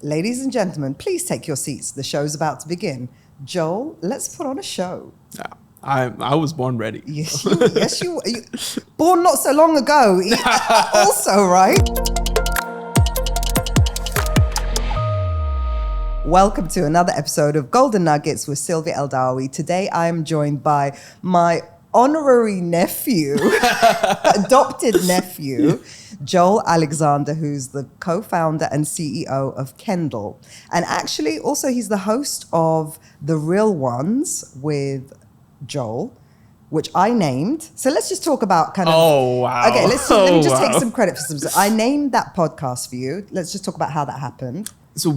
Ladies and gentlemen, please take your seats. The show's about to begin. Joel, let's put on a show. Yeah, I was born ready. Yes, you born not so long ago. Also, right? Welcome to another episode of Golden Nuggets with Silvia Eldawi. Today I am joined by my honorary nephew, adopted nephew, Joel Alexander, who's the co-founder and CEO of Kendal. And actually, also he's the host of The Real Ones with Joel, which I named. So let's just talk about kind of... Oh, wow. Okay, let me just take some credit for some... I named that podcast for you. Let's just talk about how that happened. So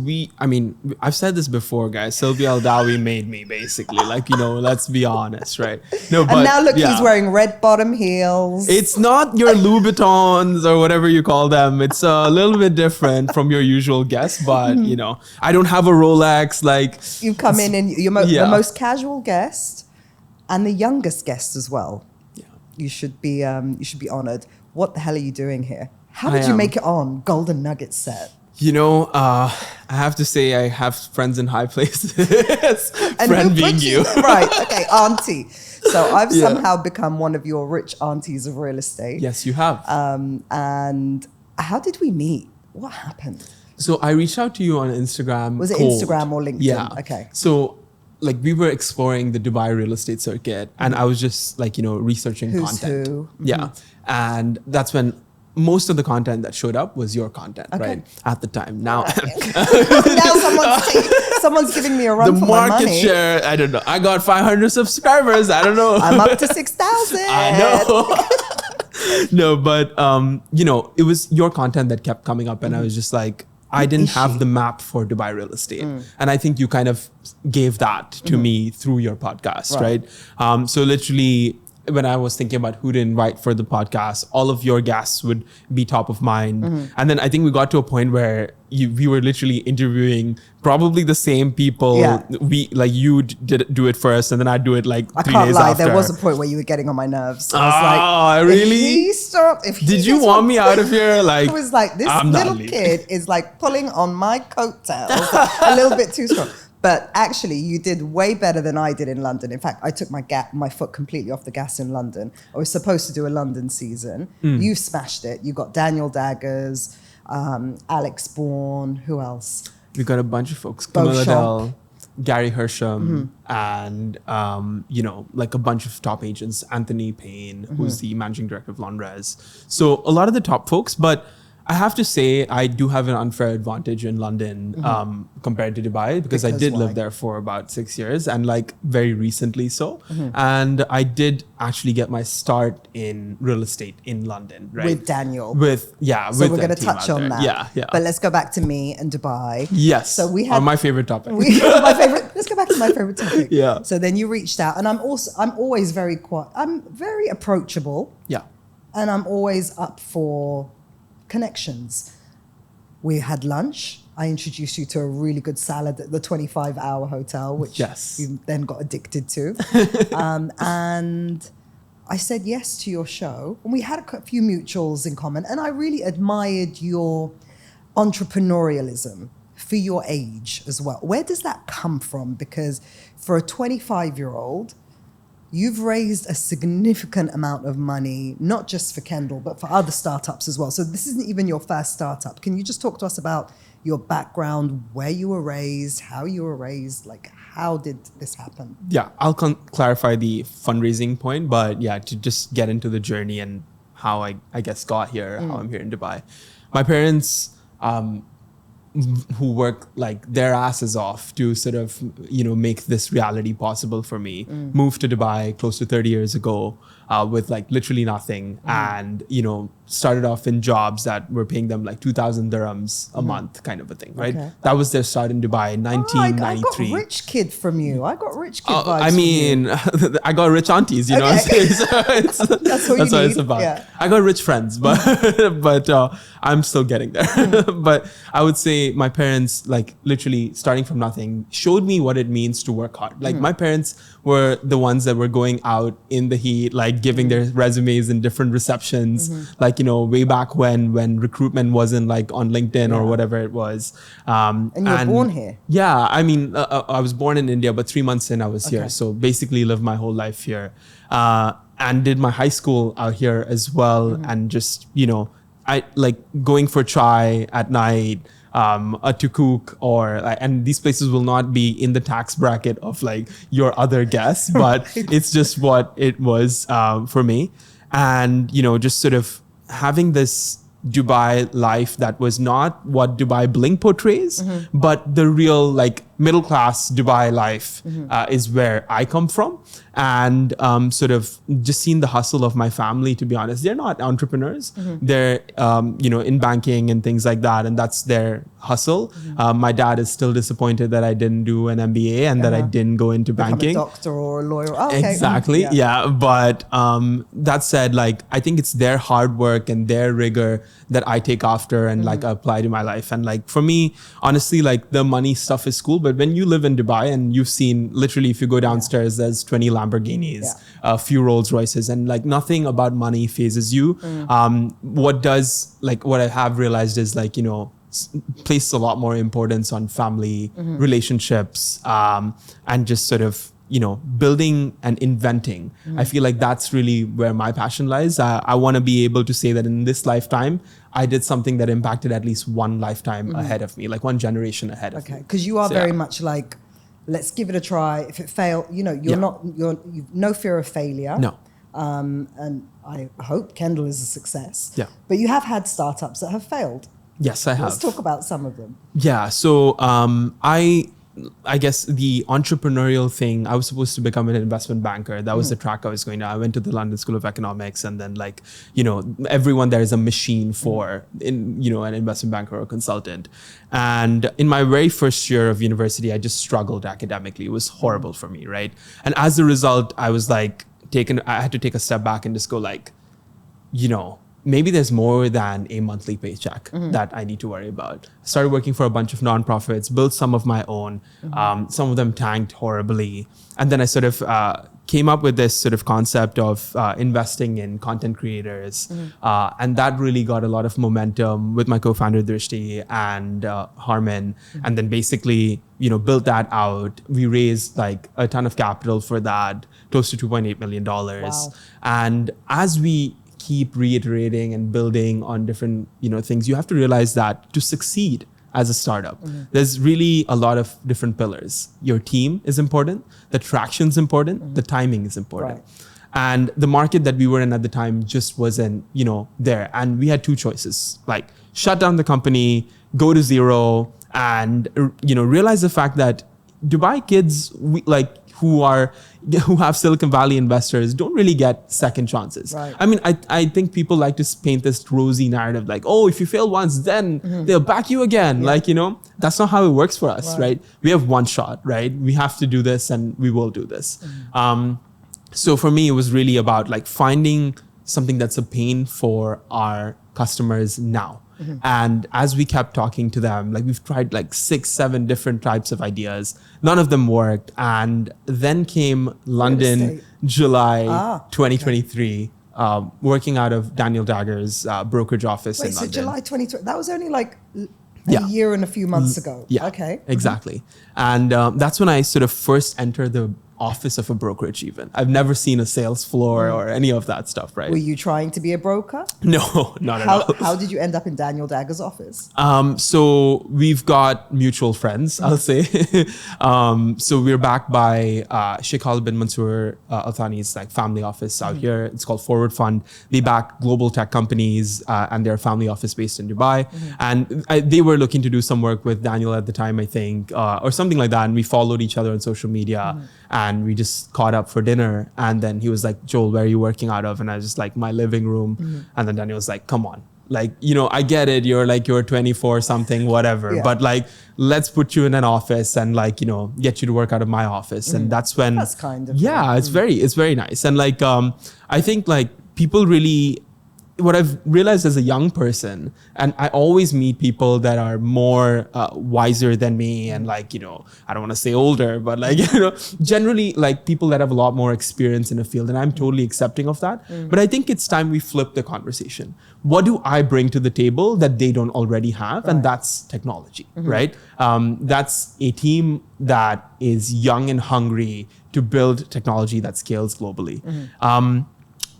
I've said this before, guys. Silvia Eldawi made me, basically. Let's be honest, right? No, but and now look, he's wearing red bottom heels. It's not your Louboutins or whatever you call them. It's a little bit different from your usual guest, but I don't have a Rolex. You come in and you're the most casual guest and the youngest guest as well. Yeah. You should be honored. What the hell are you doing here? How did you make it on Golden Nuggets set? I have to say I have friends in high places. Friend being you. Right, okay, auntie. So I've somehow become one of your rich aunties of real estate. Yes, you have. And how did we meet? What happened? So I reached out to you on Instagram. Was it Instagram or LinkedIn? Yeah. Okay. So we were exploring the Dubai real estate circuit and I was just researching content. Who? Yeah. And that's when most of the content that showed up was your content, right? At the time. Now, now someone's giving me a run for my money. The market share, I don't know. I got 500 subscribers. I don't know. I'm up to 6,000. I know. No, but it was your content that kept coming up, and I was just like, I didn't have the map for Dubai real estate, and I think you kind of gave that to me through your podcast, right? So literally, when I was thinking about who to invite for the podcast, all of your guests would be top of mind. And then I think we got to a point where we were literally interviewing probably the same people. Yeah. You did do it first and then I'd do it 3 days after. I can't lie, there was a point where you were getting on my nerves. I was really? Did you want me out of here? I was like, this little kid is pulling on my coattails a little bit too strong. But actually, you did way better than I did in London. In fact, I took my foot completely off the gas in London. I was supposed to do a London season. You smashed it. You got Daniel Daggers, Alex Bourne. Who else? We got a bunch of folks. Camilla Dell, Gary Hersham, and a bunch of top agents. Anthony Payne, who's the managing director of Londres. So a lot of the top folks, but I have to say I do have an unfair advantage in London compared to Dubai because I did live there for about 6 years and very recently so. And I did actually get my start in real estate in London, right? With Daniel. So we're going to touch on that. Yeah. But let's go back to me and Dubai. Yes. So we had my favorite topic. Let's go back to my favorite topic. Yeah. So then you reached out and I'm always very quiet. I'm very approachable. Yeah. And I'm always up for connections. We had lunch. I introduced you to a really good salad at the 25-hour hotel, which you then got addicted to. And I said yes to your show. And we had a few mutuals in common. And I really admired your entrepreneurialism for your age as well. Where does that come from? Because for a 25-year-old, you've raised a significant amount of money, not just for Kendal, but for other startups as well. So this isn't even your first startup. Can you just talk to us about your background, where you were raised, how you were raised, how did this happen? Yeah, I'll clarify the fundraising point, but to just get into the journey and how I guess got here, how I'm here in Dubai. My parents, who work their asses off to sort of make this reality possible for me, moved to Dubai close to 30 years ago with literally nothing, and started off in jobs that were paying them 2,000 dirhams a month, kind of a thing, right? That was their start in Dubai in 1993. I got rich kid from you. I got rich kid vibes. I mean, I got rich aunties, you know. So that's what it's about. Yeah. I got rich friends, but I'm still getting there. But I would say my parents, literally starting from nothing, showed me what it means to work hard. My parents were the ones that were going out in the heat, like giving their resumes in different receptions, like, way back when recruitment wasn't like on LinkedIn or whatever it was. And you were born here? Yeah, I mean, I was born in India, but 3 months in I was here. So basically lived my whole life here, and did my high school out here as well. And just, I like going for chai at night, to cook, and these places will not be in the tax bracket of like your other guests, but it's just what it was for me. And, just sort of having this Dubai life that was not what Dubai Bling portrays, but the real like middle class Dubai life is where I come from. And sort of just seeing the hustle of my family, to be honest. They're not entrepreneurs. They're, in banking and things like that. And that's their hustle. My dad is still disappointed that I didn't do an MBA and that I didn't go into banking. Become a doctor or a lawyer. Oh, okay. Exactly. Yeah. But that said, like, I think it's their hard work and their rigor that I take after and like apply to my life. And like, for me, honestly, like the money stuff is cool. But when you live in Dubai and you've seen literally, if you go downstairs, there's 20 Lamborghinis, a few Rolls Royces, and like nothing about money phases you. What I have realized is like, place a lot more importance on family relationships, and just sort of, building and inventing. I feel like that's really where my passion lies. I want to be able to say that in this lifetime, I did something that impacted at least one lifetime ahead of me, like one generation ahead of me. Okay, because you are very much like, let's give it a try. If it fails, you've no fear of failure. No. And I hope Kendal is a success. Yeah. But you have had startups that have failed. Yes, I have. Let's talk about some of them. Yeah. So I guess the entrepreneurial thing, I was supposed to become an investment banker. That was the track I was going down. I went to the London School of Economics, and then like, everyone there is a machine for, an investment banker or consultant. And in my very first year of university, I just struggled academically. It was horrible for me, right? And as a result, I was like, I had to take a step back and just go like, maybe there's more than a monthly paycheck that I need to worry about. I started working for a bunch of nonprofits, built some of my own. Some of them tanked horribly. And then I sort of came up with this sort of concept of investing in content creators. And that really got a lot of momentum with my co-founder Drishti and Harman. And then basically, built that out. We raised like a ton of capital for that, close to $2.8 million. Wow. And as we keep reiterating and building on different, things, you have to realize that to succeed as a startup, there's really a lot of different pillars. Your team is important, the traction's important, the timing is important. Right. And the market that we were in at the time just wasn't, there. And we had two choices, like shut down the company, go to zero, and, realize the fact that Dubai kids, who have Silicon Valley investors don't really get second chances. Right. I mean, I think people like to paint this rosy narrative like, oh, if you fail once, then they'll back you again. Yeah. That's not how it works for us, right? We have one shot, right? We have to do this and we will do this. So for me, it was really about like finding something that's a pain for our customers now. And as we kept talking to them, like we've tried like 6-7 different types of ideas. None of them worked. And then came London, July 2023, working out of Daniel Dagger's brokerage office in London. So July 2023, that was only like a year and a few months ago. Yeah, okay. Exactly. And that's when I sort of first entered the office of a brokerage even. I've never seen a sales floor or any of that stuff, right? Were you trying to be a broker? No, not at all. How did you end up in Daniel Dagger's office? So we've got mutual friends, I'll say. So we're backed by Sheikh Khalid bin Mansour Al Thani's like family office out here. It's called Forward Fund. They back global tech companies and their family office based in Dubai. And they were looking to do some work with Daniel at the time, I think, or something like that. And we followed each other on social media. And we just caught up for dinner. And then he was like, Joel, where are you working out of? And I was just like, my living room. And then Daniel was like, come on. Like, I get it. You're 24 something, whatever. Yeah. But like, let's put you in an office and like, get you to work out of my office. And that's when. That's kind of. Yeah, it's very nice. And like, I think like people really what I've realized as a young person, and I always meet people that are more wiser than me, and like, you know, I don't want to say older, but like, you know, generally like people that have a lot more experience in a field, and I'm totally accepting of that. But I think it's time we flip the conversation. What do I bring to the table that they don't already have? And that's technology, right? That's a team that is young and hungry to build technology that scales globally.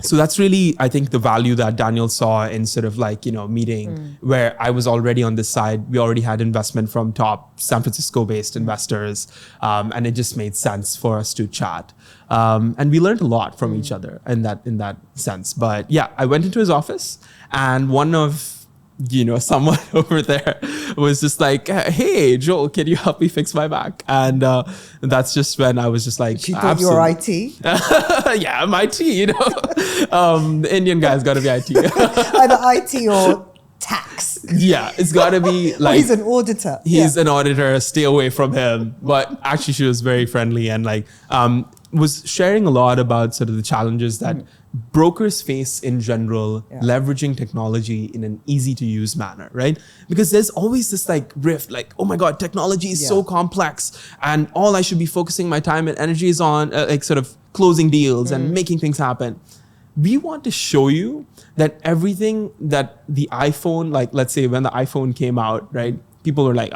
So that's really, I think, the value that Daniel saw in sort of like, you know, meeting where I was already on this side. We already had investment from top San Francisco based investors. And it just made sense for us to chat. And we learned a lot from each other in that sense. But yeah, I went into his office, and one of, you know, someone over there was just like, hey, Joel, can you help me fix my back? And that's just when I was just like, she thought you were IT. Yeah, I'm IT, you know. The Indian guy's got to be IT. Either IT or tax. Yeah, it's got to be like. He's an auditor. He's an auditor. Stay away from him. But actually, she was very friendly and like was sharing a lot about sort of the challenges that brokers face in general, leveraging technology in an easy to use manner, right? Because there's always this like rift, like, oh my God, technology is so complex, and all I should be focusing my time and energy is on like sort of closing deals and making things happen. We want to show you that everything that the iPhone, like let's say when the iPhone came out, right? People were like,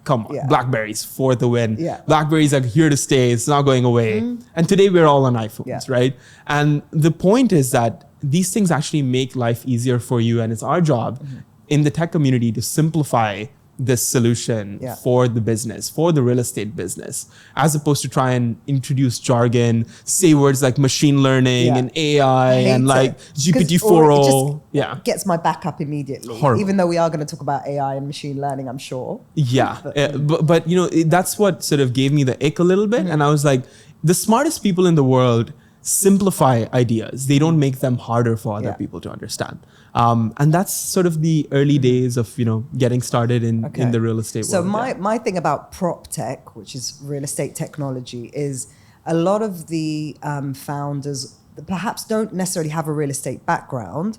come on, BlackBerry's for the win. BlackBerry's like here to stay. It's not going away. And today we're all on iPhones, right? And the point is that these things actually make life easier for you. And it's our job in the tech community to simplify this solution for the business, for the real estate business, as opposed to try and introduce jargon, say words like machine learning and AI and like GPT-4o. It gets my back up immediately. Horrible. Even though we are going to talk about AI and machine learning, I'm sure. But you know, that's what sort of gave me the ick a little bit. And I was like, the smartest people in the world simplify ideas. They don't make them harder for other people to understand. And that's sort of the early days of, you know, getting started in the real estate world. So my thing about prop tech, which is real estate technology, is a lot of the founders perhaps don't necessarily have a real estate background.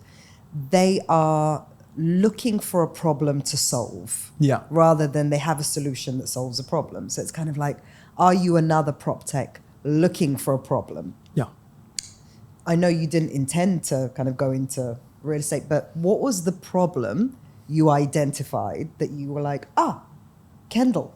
They are looking for a problem to solve rather than they have a solution that solves a problem. So it's kind of like, are you another prop tech looking for a problem? I know you didn't intend to kind of go into real estate, but what was the problem you identified that you were like, Kendal?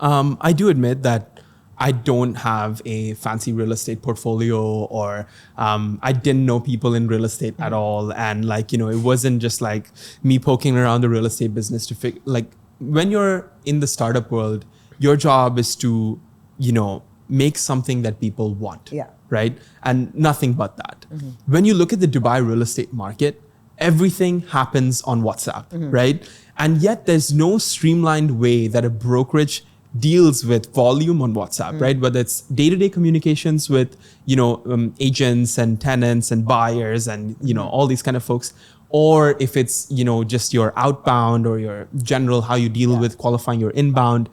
I do admit that I don't have a fancy real estate portfolio, or I didn't know people in real estate at all. And like, you know, it wasn't just like me poking around the real estate business to figure, like when you're in the startup world, your job is to, you know, make something that people want. Right? And nothing but that. When you look at the Dubai real estate market, everything happens on WhatsApp, right? And yet there's no streamlined way that a brokerage deals with volume on WhatsApp, right? Whether it's day-to-day communications with, you know, agents and tenants and buyers and, you know, all these kind of folks, or if it's, you know, just your outbound or your general, how you deal with qualifying your inbound.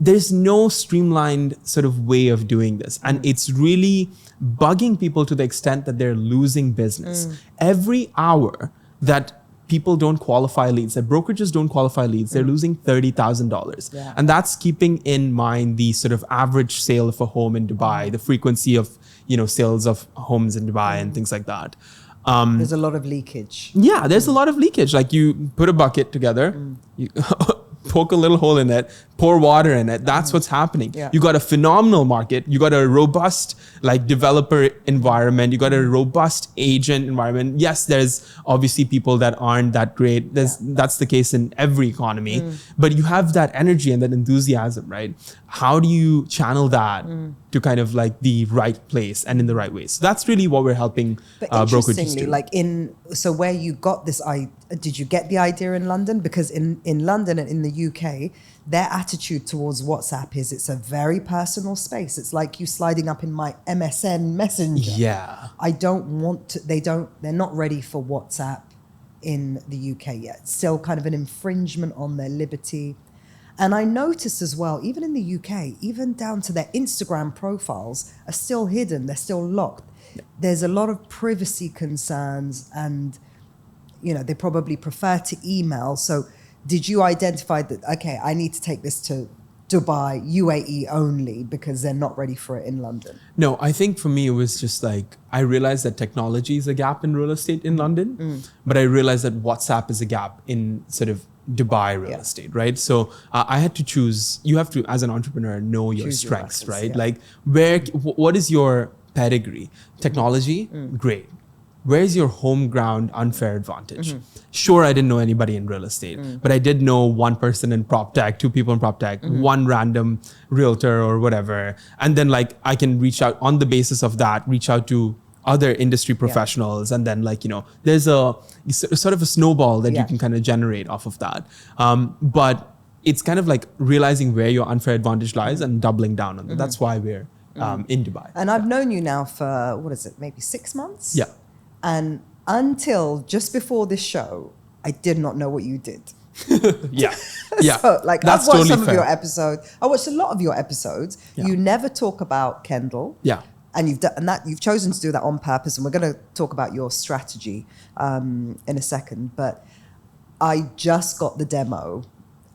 There's no streamlined sort of way of doing this. And it's really bugging people to the extent that they're losing business. Every hour that people don't qualify leads, that brokerages don't qualify leads, they're losing $30,000. And that's keeping in mind the sort of average sale of a home in Dubai, the frequency of, you know, sales of homes in Dubai and things like that. There's a lot of leakage. Yeah, there's a lot of leakage. Like you put a bucket together, you poke a little hole in it, pour water in it. That's what's happening. You got a phenomenal market. You got a robust like developer environment. You got a robust agent environment. Yes, there's obviously people that aren't that great. That's the case in every economy. But you have that energy and that enthusiasm, right? How do you channel that to kind of like the right place and in the right way? So that's really what we're helping brokerages do. Like so where you got this idea, did you get the idea in London? Because in London and in the UK, their attitude towards WhatsApp is it's a very personal space. It's like you sliding up in my MSN Messenger. I don't want to, they're not ready for WhatsApp in the UK yet. It's still kind of an infringement on their liberty. And I noticed as well, even in the UK, even down to their Instagram profiles are still hidden. They're still locked. There's a lot of privacy concerns and they probably prefer to email. So did you identify that, okay, I need to take this to Dubai, UAE only, because they're not ready for it in London? No, I think for me, it was just like, I realized that technology is a gap in real estate in London, but I realized that WhatsApp is a gap in sort of Dubai real estate, right? So I had to choose. You have to, as an entrepreneur, know your strengths, right? Like, what is your pedigree? Technology, great. Where's your home ground unfair advantage? Sure, I didn't know anybody in real estate, but I did know one person in prop tech, two people in prop tech, one random realtor or whatever. And then like I can reach out on the basis of that, reach out to other industry professionals. And then like, there's a sort of a snowball that you can kind of generate off of that. But it's kind of like realizing where your unfair advantage lies and doubling down on that. That's why we're in Dubai. And I've known you now for, what is it, maybe 6 months? Yeah. And until just before this show, I did not know what you did. Yeah. So, like, That's I've watched totally some fair. of your episodes. I watched a lot of your episodes. Yeah. You never talk about Kendal. Yeah. And you've chosen to do that on purpose. And we're going to talk about your strategy in a second. But I just got the demo.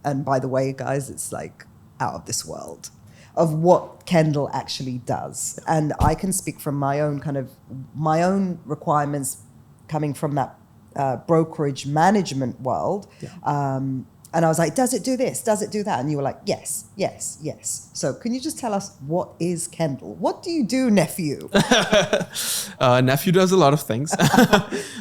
And by the way, guys, it's like out of this world of what Kendal actually does. And I can speak from my own requirements coming from that brokerage management world. Yeah. And I was like, does it do this? Does it do that? And you were like, yes, yes, yes. So can you just tell us, what is Kendal? What do you do, nephew? Nephew does a lot of things.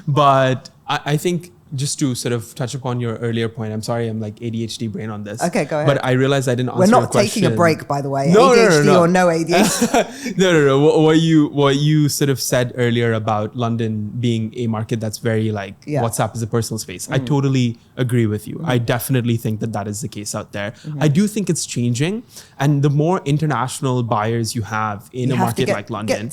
But I think just to sort of touch upon your earlier point, I'm sorry, I'm like ADHD brain on this. Okay, go ahead. But I realized I didn't answer We're your not question. taking a break, by the way. No, ADHD no. or no ADHD. No. What you sort of said earlier about London being a market that's very like WhatsApp is a personal space. I totally agree with you. I definitely think that is the case out there. I do think it's changing, and the more international buyers you have in a market like London,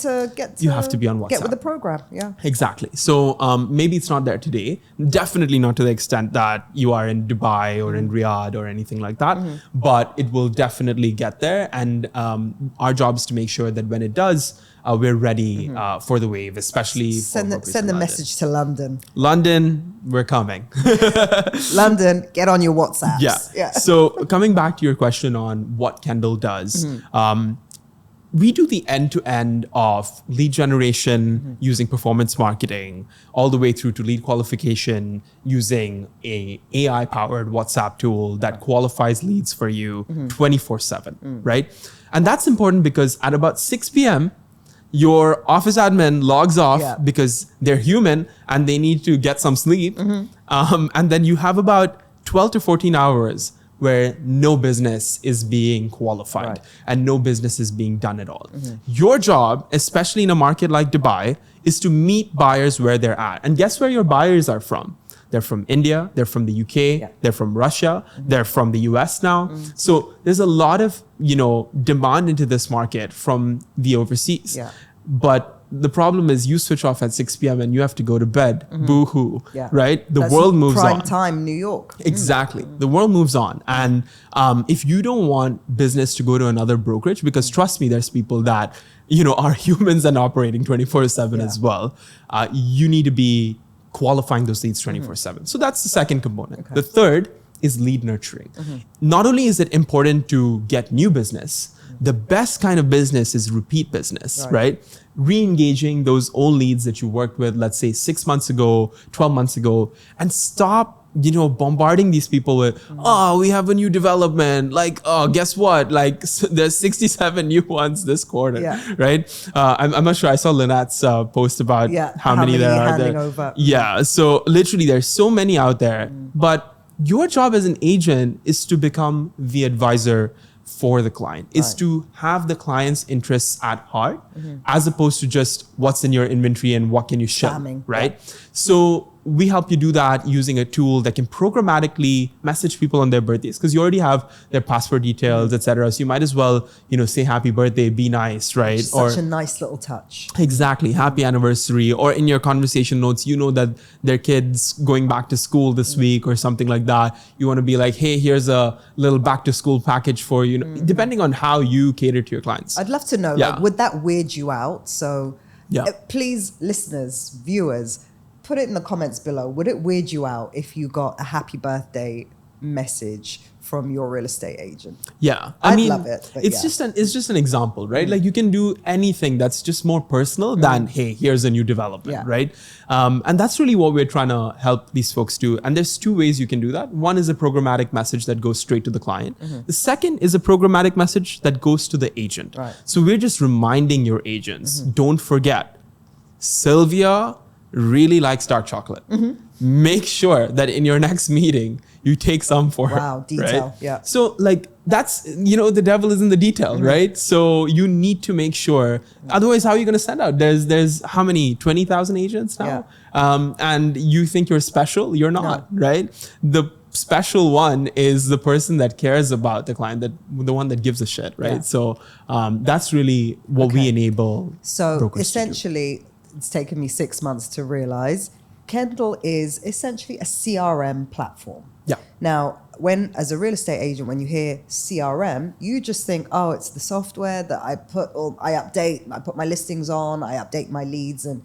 you have to be on WhatsApp. Get with the program, yeah. Exactly. So maybe it's not there today. Definitely not to the extent that you are in Dubai or in Riyadh or anything like that. But it will definitely get there. And our job is to make sure that when it does, we're ready for the wave, especially send for the message to London. London, we're coming. London, get on your WhatsApps. Yeah. So coming back to your question on what Kendal does, we do the end-to-end of lead generation using performance marketing, all the way through to lead qualification using a AI-powered WhatsApp tool that qualifies leads for you 24/7, right? And that's important because at about 6 p.m., your office admin logs off because they're human and they need to get some sleep. And then you have about 12 to 14 hours where no business is being qualified and no business is being done at all. Your job, especially in a market like Dubai, is to meet buyers where they're at. And guess where your buyers are from? They're from India, they're from the UK, they're from Russia, they're from the US now. So there's a lot of, demand into this market from the overseas. But the problem is you switch off at 6 p.m. and you have to go to bed. Boo-hoo, right? That's world moves on. Prime time, New York. Exactly. The world moves on. And if you don't want business to go to another brokerage, because trust me, there's people that, are humans and operating 24/7 as well. You need to be qualifying those leads 24/7. So that's the second component. The third is lead nurturing. Not only is it important to get new business, the best kind of business is repeat business, right? Re-engaging those old leads that you worked with, let's say 6 months ago, 12 months ago, and stop, bombarding these people with, oh, we have a new development. Like, oh, guess what? Like, there's 67 new ones this quarter, right? I'm not sure. I saw Lynette's post about how many there are there. Over. Yeah. So literally there's so many out there, but your job as an agent is to become the advisor for the client, is to have the client's interests at heart, as opposed to just what's in your inventory and what can you ship, right? So we help you do that using a tool that can programmatically message people on their birthdays, because you already have their passport details, etc. So you might as well, say happy birthday, be nice, right? Such a nice little touch. Exactly. Happy anniversary. Or in your conversation notes, that their kid's going back to school this week or something like that. You want to be like, hey, here's a little back to school package for you, depending on how you cater to your clients. I'd love to know, like, would that weird you out? So please, listeners, viewers, put it in the comments below. Would it weird you out if you got a happy birthday message from your real estate agent? Yeah, I mean, love it. It's just an example, right? Like you can do anything that's just more personal than, hey, here's a new development, right? And that's really what we're trying to help these folks do. And there's two ways you can do that. One is a programmatic message that goes straight to the client. The second is a programmatic message that goes to the agent. Right. So we're just reminding your agents, don't forget, Silvia really likes dark chocolate. Make sure that in your next meeting, you take some for her. Wow, detail, right? yeah. So like that's, the devil is in the detail, right? So you need to make sure, otherwise how are you going to send out? There's how many, 20,000 agents now? And you think you're special? You're not, right? The special one is the person that cares about the client, the one that gives a shit, right? Yeah. So that's really what we enable. So essentially, it's taken me 6 months to realize Kendal is essentially a CRM platform. Yeah. Now, as a real estate agent, when you hear CRM, you just think, oh, it's the software that I update, I put my listings on, I update my leads, and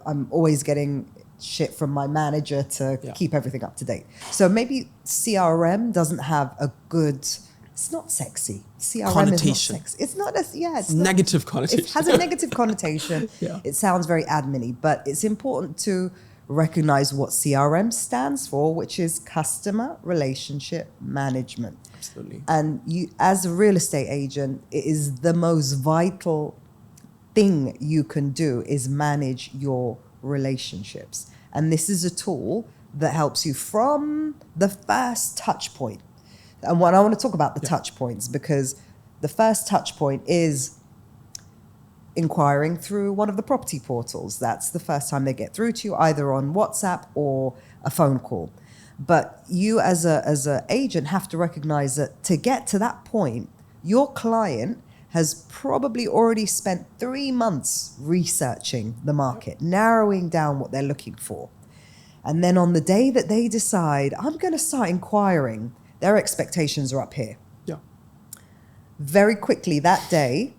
I'm always getting shit from my manager to keep everything up to date. So maybe CRM doesn't have a good, it's not sexy. CRM connotation. is not sexy. It's not it's negative connotation. It has a negative connotation. It sounds very admin-y, but it's important to recognize what CRM stands for, which is customer relationship management. Absolutely. And you, as a real estate agent, it is the most vital thing you can do is manage your relationships. And this is a tool that helps you from the first touch point. And I want to talk about the touch points, because the first touch point is inquiring through one of the property portals. That's the first time they get through to you, either on WhatsApp or a phone call. But you as a agent have to recognize that to get to that point, your client has probably already spent 3 months researching the market, narrowing down what they're looking for. And then on the day that they decide, I'm going to start inquiring, their expectations are up here. Yeah. Very quickly that day,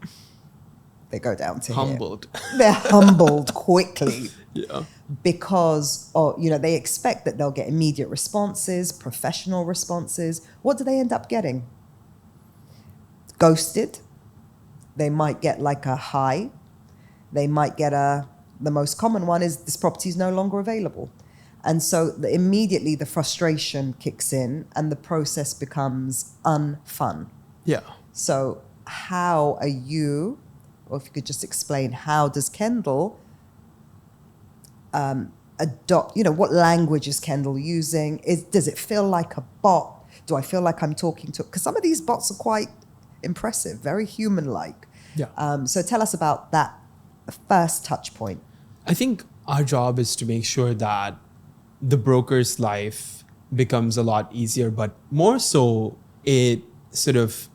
they go down to humbled. Here. They're humbled quickly. Yeah. Because they expect that they'll get immediate responses, professional responses. What do they end up getting? Ghosted. They might get like a hi. They might get the most common one is this property is no longer available. And so immediately the frustration kicks in and the process becomes unfun. Yeah. So how are you, or if you could just explain, how does Kendal adopt, what language is Kendal using? Does it feel like a bot? Do I feel like I'm talking to, because some of these bots are quite impressive, very human-like. Yeah. So tell us about that first touch point. I think our job is to make sure that the broker's life becomes a lot easier, but more so it sort of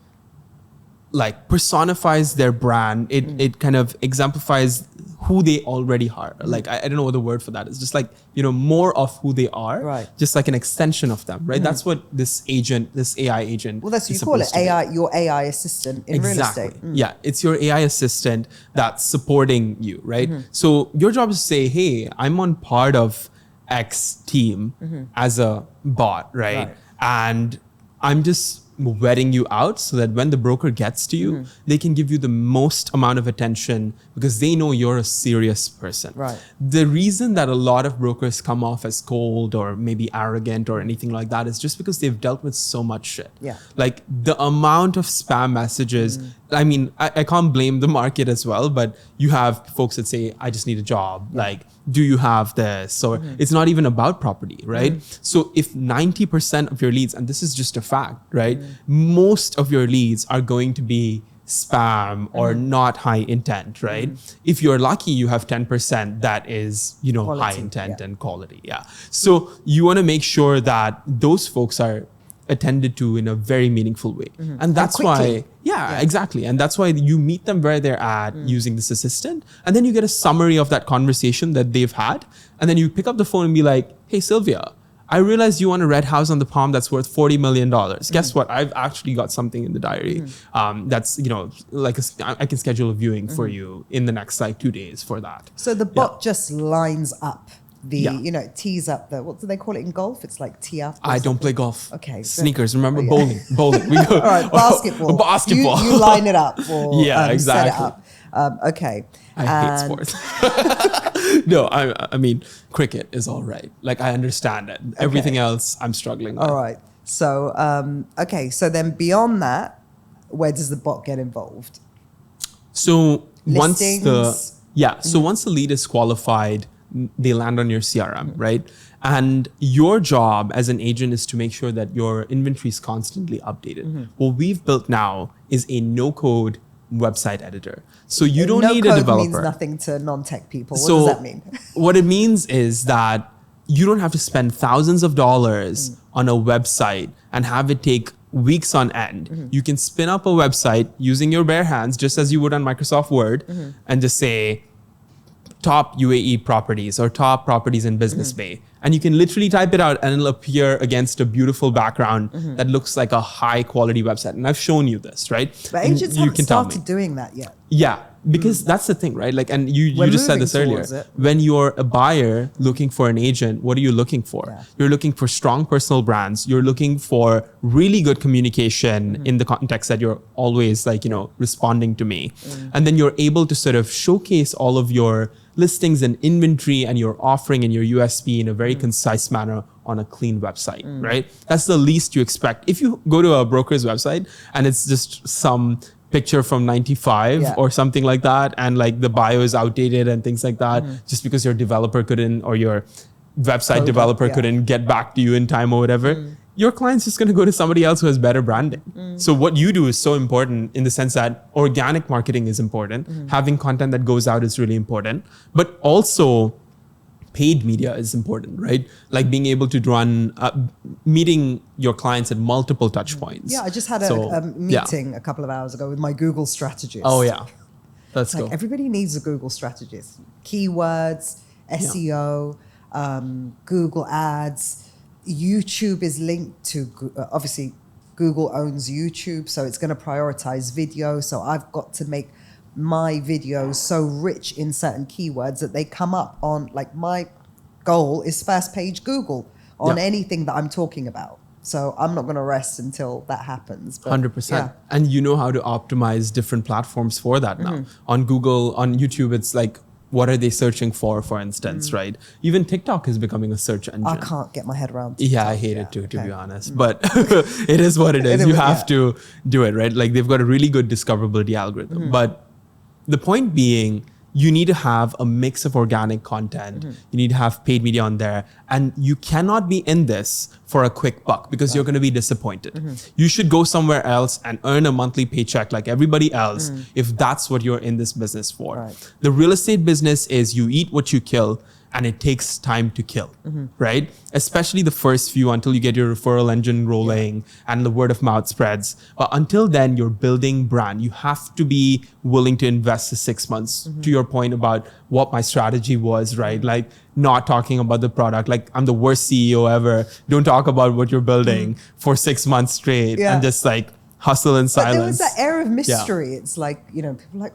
like personifies their brand. It kind of exemplifies who they already are. Like, I don't know what the word for that is. Just like, more of who they are. Right. Just like an extension of them, right? That's what this AI agent. Well, that's what you call it, AI, your AI assistant in real estate. Yeah, it's your AI assistant that's supporting you, right? So your job is to say, hey, I'm on part of X team as a bot, right? And I'm just vetting you out so that when the broker gets to you, they can give you the most amount of attention because they know you're a serious person. Right. The reason that a lot of brokers come off as cold or maybe arrogant or anything like that is just because they've dealt with so much shit. Yeah. Like the amount of spam messages, I mean, I can't blame the market as well, but you have folks that say, I just need a job. Like, do you have this? Or it's not even about property, right? So if 90% of your leads, and this is just a fact, right? Most of your leads are going to be spam or not high intent, right? If you're lucky, you have 10% that is, Quality, high intent and quality. Yeah. So you want to make sure that those folks are attended to in a very meaningful way. And that's why, exactly. And that's why you meet them where they're at using this assistant. And then you get a summary of that conversation that they've had. And then you pick up the phone and be like, hey, Silvia, I realized you want a red house on the Palm that's worth $40 million. Guess what? I've actually got something in the diary that's, like I can schedule a viewing for you in the next 2 days for that. So the bot just lines up tees up what do they call it in golf? It's like tee up. I don't play golf. Okay. Sneakers. Remember bowling. Bowling. We go. All right, basketball. Basketball. You line it up or exactly. set it up. Okay. I hate sports. No, I mean, cricket is all right. Like, I understand it. Everything else, I'm struggling with. All right. So, so then beyond that, where does the bot get involved? So Listings? once the lead is qualified, they land on your CRM, right? And your job as an agent is to make sure that your inventory is constantly updated. What we've built now is a no-code website editor. So you don't need a developer. No code means nothing to non-tech people. What does that mean? What it means is that you don't have to spend thousands of dollars on a website and have it take weeks on end. You can spin up a website using your bare hands, just as you would on Microsoft Word, and just say top UAE properties or top properties in Business Bay. And you can literally type it out and it'll appear against a beautiful background that looks like a high quality website. And I've shown you this, right? But agents haven't started doing that yet. Yeah, because that's the thing, right? Like, and you just said this earlier. When you're a buyer looking for an agent, what are you looking for? Yeah. You're looking for strong personal brands. You're looking for really good communication in the context that you're always responding to me. And then you're able to sort of showcase all of your listings and inventory and your offering and your USP in a very concise manner on a clean website, right? That's the least you expect. If you go to a broker's website and it's just some picture from 95 or something like that, and like the bio is outdated and things like that, just because your developer couldn't, or your website developer couldn't get back to you in time or whatever, your client's just going to go to somebody else who has better branding. So what you do is so important in the sense that organic marketing is important. Having content that goes out is really important, but also paid media is important, right? Like being able to run, meeting your clients at multiple touch points. Yeah, I just had a meeting a couple of hours ago with my Google strategist. Oh yeah, that's cool. Everybody needs a Google strategist. Keywords, SEO, Google Ads. YouTube is linked to, obviously Google owns YouTube, so it's going to prioritize video. So I've got to make my videos so rich in certain keywords that they come up on, like my goal is first page Google on anything that I'm talking about. So I'm not going to rest until that happens. But 100%. Yeah. And you know how to optimize different platforms for that now. On Google, on YouTube, it's like, what are they searching for instance, right? Even TikTok is becoming a search engine. I can't get my head around TikTok. Yeah, I hate it too, to be honest. But it is what it is. You have to do it, right? Like they've got a really good discoverability algorithm. But the point being, you need to have a mix of organic content. You need to have paid media on there. And you cannot be in this for a quick buck because you're going to be disappointed. You should go somewhere else and earn a monthly paycheck like everybody else if that's what you're in this business for. Right. The real estate business is you eat what you kill, and it takes time to kill, right? Especially the first few until you get your referral engine rolling and the word of mouth spreads. But until then, you're building brand. You have to be willing to invest the 6 months. To your point about what my strategy was, right? Like not talking about the product. Like I'm the worst CEO ever. Don't talk about what you're building for 6 months straight and just like hustle in silence. But there was that air of mystery. It's like, people are like,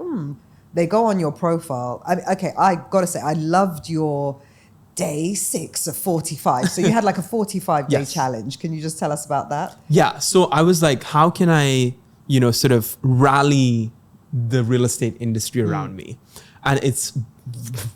They go on your profile. I got to say, I loved your day 6 of 45. So you had like a 45-day challenge. Can you just tell us about that? Yeah. So I was like, how can I, sort of rally the real estate industry around me? And it's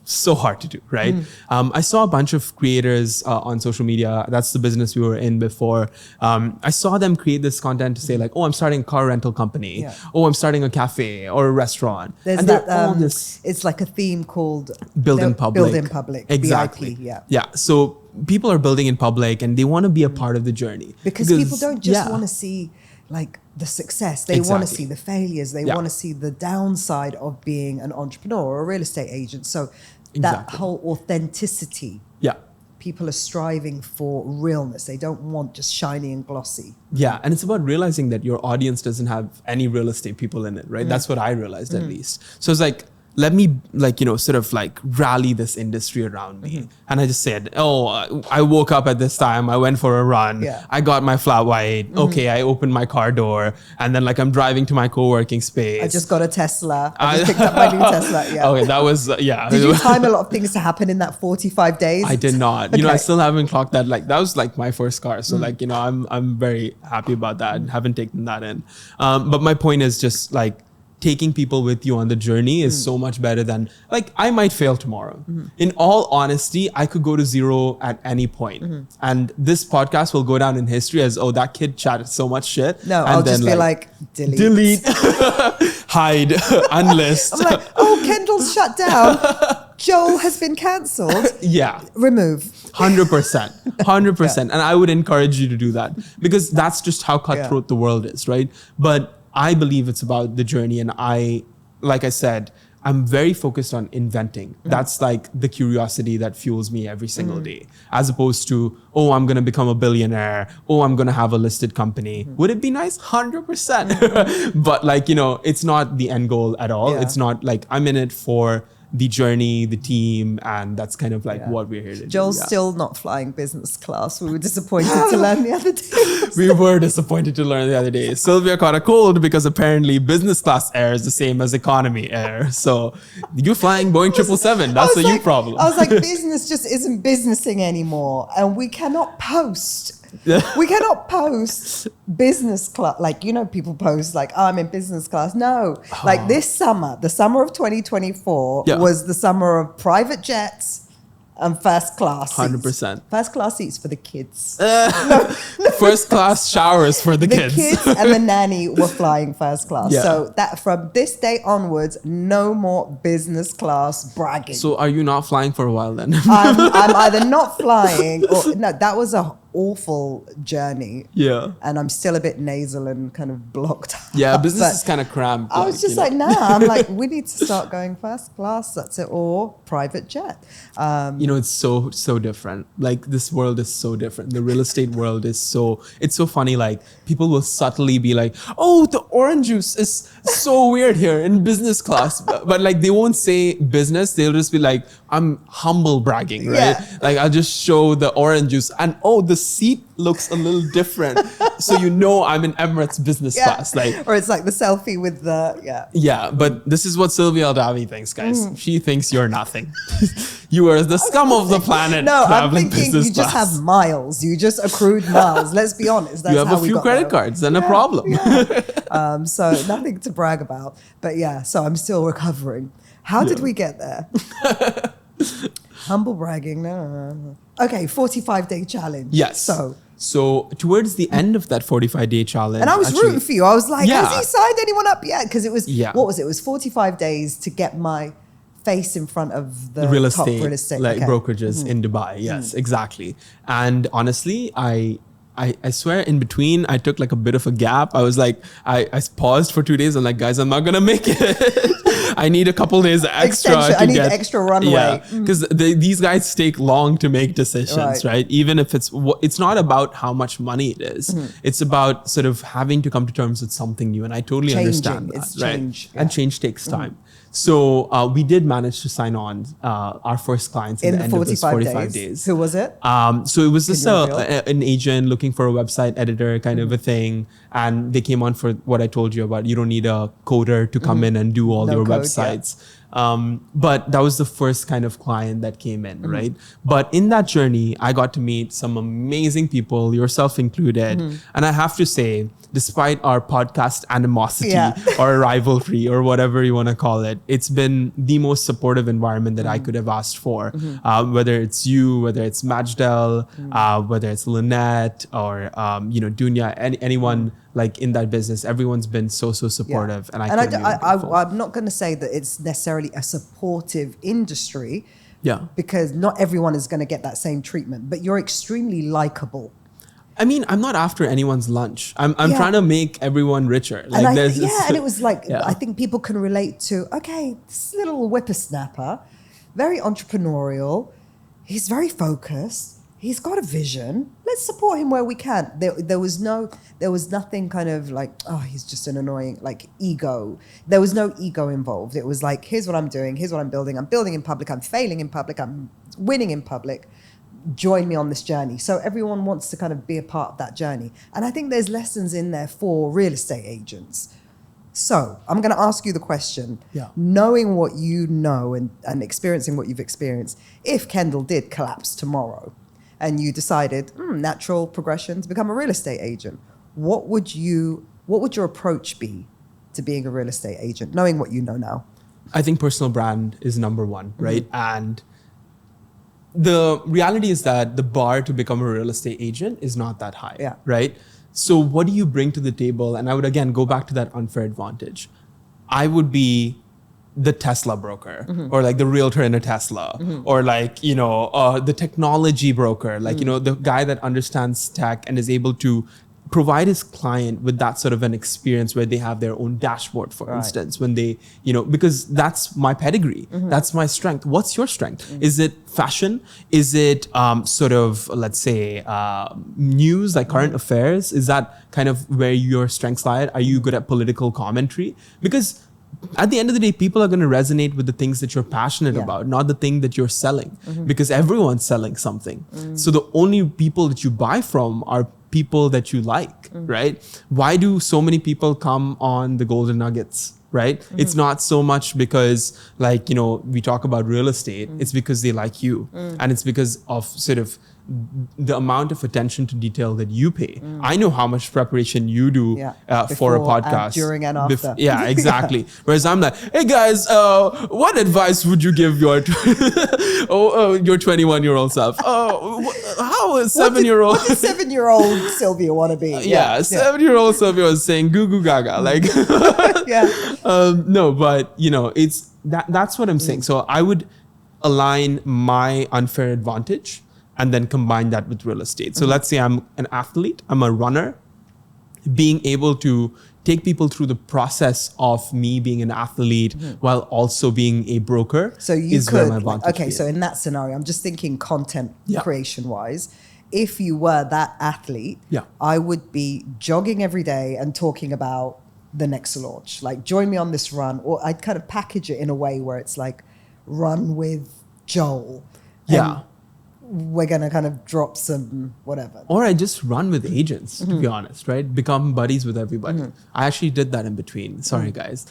so hard to do, right? I saw a bunch of creators on social media. That's the business we were in before. I saw them create this content to say like, oh, I'm starting a car rental company. Yeah. Oh, I'm starting a cafe or a restaurant. There's and that, all this. It's like a theme called Build in Public. Build in Public. Exactly. BIP, yeah. So people are building in public and they want to be a part of the journey. Because people don't just want to see like the success. They want to see the failures. They want to see the downside of being an entrepreneur or a real estate agent. So that whole authenticity. Yeah. People are striving for realness. They don't want just shiny and glossy. Yeah. And it's about realizing that your audience doesn't have any real estate people in it, right? That's what I realized at least. So it's like, let me sort of rally this industry around me. And I just said, I woke up at this time, I went for a run, I got my flat white, okay, I opened my car door, and then I'm driving to my co-working space. I just got a Tesla. I just picked up my new Tesla. Yeah. Okay, that was, Did you time a lot of things to happen in that 45 days? I did not. Okay. I still haven't clocked that. That was my first car. So I'm very happy about that and haven't taken that in. But my point is just taking people with you on the journey is so much better than I might fail tomorrow. In all honesty, I could go to zero at any point. And this podcast will go down in history as, that kid chatted so much shit. No, I'll just be delete, hide, unlist. I'm Kendal's shut down. Joel has been cancelled. Yeah. Remove. 100%. And I would encourage you to do that because that's just how cutthroat the world is, right? But I believe it's about the journey. And like I said, I'm very focused on inventing. That's the curiosity that fuels me every single day, as opposed to, I'm going to become a billionaire. I'm going to have a listed company. Would it be nice? 100%. But it's not the end goal at all. It's not I'm in it for the journey, the team, and that's kind of what we're here to do. Joel's still not flying business class. We were disappointed to learn the other day. We were disappointed to learn the other day. Sylvia caught a cold because apparently business class air is the same as economy air. So you're flying Boeing 777. That's a you problem. I was business just isn't businessing anymore. And we cannot post. We cannot post business class. People post I'm in business class. No, this summer, the summer of 2024 was the summer of private jets and first class seats. 100%. First class seats for the kids. First class showers for the kids. The kids and the nanny were flying first class. Yeah. So that from this day onwards, no more business class bragging. So are you not flying for a while then? I'm either not flying or no, that was a awful journey. Yeah. And I'm still a bit nasal and kind of blocked. Yeah, business is kind of cramped. I was just I'm we need to start going first class, that's it, or private jet. It's so different. This world is so different. The real estate world is it's so funny. People will subtly be the orange juice is so weird here in business class. But they won't say business. They'll just be I'm humble bragging, right? Yeah. I'll just show the orange juice and the seat looks a little different. So I'm in Emirates business class. Or it's the selfie with the, Yeah, but this is what Silvia Eldawi thinks, guys. She thinks you're nothing. You are the scum of the planet. No, I'm thinking business you just have miles. You just accrued miles. Let's be honest. That's you have how a few credit cards and a problem. Yeah. So nothing to brag about. But so I'm still recovering. How did we get there? Humble bragging, no. Okay, 45-day challenge. Yes. So towards the end of that 45-day challenge, and I was rooting for you. I was has he signed anyone up yet? Because it was what was it? It was 45 days to get my face in front of the top real estate brokerages in Dubai. Yes, exactly. And honestly, I swear in between, I took a bit of a gap. I was I paused for 2 days. I'm guys, I'm not going to make it. I need a couple days extra. I need extra runway. Yeah, because these guys take long to make decisions, right? Even if it's not about how much money it is. It's about sort of having to come to terms with something new. And I totally understand that, it's right? change. And change takes time. So we did manage to sign on our first clients in the end of this 45 days. Who was it? So it was just an agent looking for a website editor kind of a thing. And they came on for what I told you about. You don't need a coder to come in and do all your websites. But that was the first kind of client that came in, right? But in that journey, I got to meet some amazing people, yourself included. And I have to say, despite our podcast animosity or rivalry or whatever you want to call it, it's been the most supportive environment that I could have asked for. Whether it's you, whether it's Majdel, whether it's Lynette or Dunya, anyone in that business, everyone's been so supportive, and I'm not going to say that it's necessarily a supportive industry, because not everyone is going to get that same treatment. But you're extremely likable. I mean, I'm not after anyone's lunch. I'm trying to make everyone richer. And and it was I think people can relate to. Okay, this little whippersnapper, very entrepreneurial. He's very focused. he's got a vision. Let's support him where we can. There was nothing kind of like, oh, he's just an annoying, like, ego. There was no ego involved. It was like, here's what I'm doing. Here's what I'm building. I'm building in public. I'm failing in public. I'm winning in public. Join me on this journey. So everyone wants to kind of be a part of that journey. And I think there's lessons in there for real estate agents. So I'm going to ask you the question, knowing what you know and experiencing what you've experienced, if Kendal did collapse tomorrow and you decided natural progression to become a real estate agent, what would your approach be to being a real estate agent, knowing what you know now? I think personal brand is number one, right? And the reality is that the bar to become a real estate agent is not that high, right? So what do you bring to the table? And I would, again, go back to that unfair advantage. I would be the Tesla broker or like the realtor in a Tesla or like, the technology broker, like, the guy that understands tech and is able to provide his client with that sort of an experience where they have their own dashboard, for instance, when they, because that's my pedigree. That's my strength. What's your strength? Is it fashion? Is it sort of, let's say, news, like current affairs? Is that kind of where your strengths lie? Are you good at political commentary? Because at the end of the day, people are going to resonate with the things that you're passionate about, not the thing that you're selling, because everyone's selling something. So the only people that you buy from are people that you like, right? Why do so many people come on the Golden Nuggets, right? It's not so much because, like, we talk about real estate. It's because they like you. And it's because of sort of the amount of attention to detail that you pay. I know how much preparation you do for a podcast. During and after. Exactly. Whereas I'm like, hey guys, what advice would you give your your 21-year-old self? How is 7-year-old? What did 7-year-old Silvia want to be? 7-year-old Silvia was saying goo goo gaga. Like, no, but it's that's what I'm saying. So I would align my unfair advantage and then combine that with real estate. So let's say I'm an athlete, I'm a runner, being able to take people through the process of me being an athlete while also being a broker. So you is could, where my advantage okay, is. so in that scenario, I'm just thinking content creation wise. If you were that athlete, I would be jogging every day and talking about the next launch. Like, join me on this run. Or I'd kind of package it in a way where it's like, run with Joel. We're going to kind of drop some whatever. Or I just run with agents, to be honest, right? Become buddies with everybody. I actually did that in between. Sorry, guys.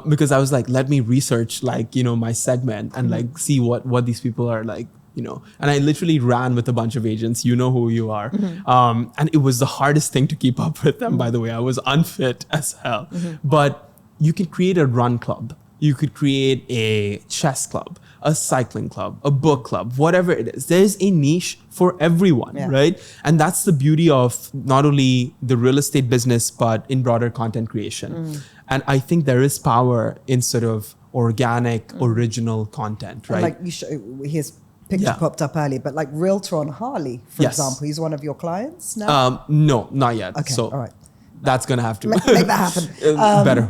Because I was like, let me research, like, my segment and like see what these people are like, and I literally ran with a bunch of agents. You know who you are. And it was the hardest thing to keep up with them, by the way. I was unfit as hell. But you could create a run club. You could create a chess club, a cycling club, a book club, whatever it is. There's a niche for everyone, right? And that's the beauty of not only the real estate business, but in broader content creation. And I think there is power in sort of organic, original content, right? And like his picture popped up earlier, but like Realtor on Harley, for example, he's one of your clients now? No, not yet. Okay, so all right. That's going to have to make that happen. Better.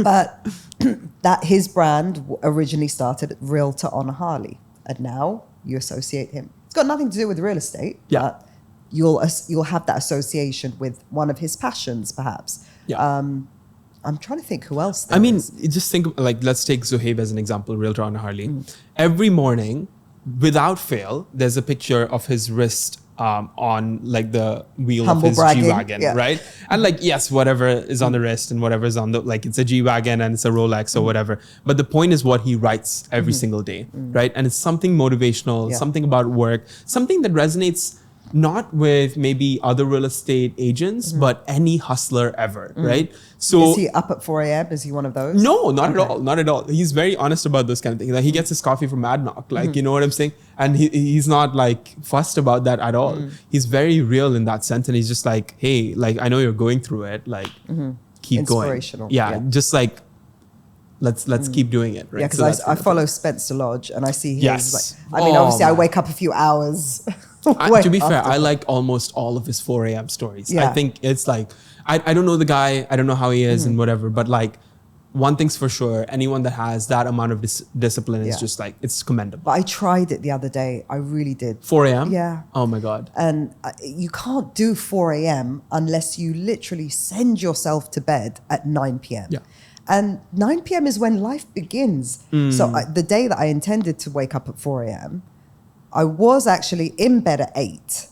But that his brand originally started Realtor on Harley, and now you associate him. It's got nothing to do with real estate, but you'll have that association with one of his passions, perhaps. I'm trying to think who else. Just think, like, let's take Zohaib as an example, Realtor on Harley. Every morning, without fail, there's a picture of his wrist on like the wheel Humble of his bragging. G-Wagon, right? And like, yes, whatever is on the wrist and whatever is on the, like, it's a G-Wagon and it's a Rolex or whatever. But the point is what he writes every single day, right? And it's something motivational, something about work, something that resonates not with maybe other real estate agents, but any hustler ever, right? So is he up at 4 a.m.? Is he one of those? No, not at all. Not at all. He's very honest about those kind of things. Like, he gets his coffee from Adnock, like, you know what I'm saying? And he's not like fussed about that at all. He's very real in that sense. And he's just like, hey, like, I know you're going through it. Like, keep going. Inspirational. Just like, let's keep doing it, right? Yeah, because I follow Spencer Lodge and I see his, like, I mean, obviously I wake up a few hours. To be fair, I like almost all of his 4 a.m. stories. I think it's like, I don't know the guy, I don't know how he is and whatever, but like, one thing's for sure, anyone that has that amount of discipline is just like, it's commendable. But I tried it the other day. I really did. 4 a.m.? Yeah. Oh my God. And you can't do 4 a.m. unless you literally send yourself to bed at 9 p.m. Yeah. And 9 p.m. is when life begins. So the day that I intended to wake up at 4 a.m., I was actually in bed at 8,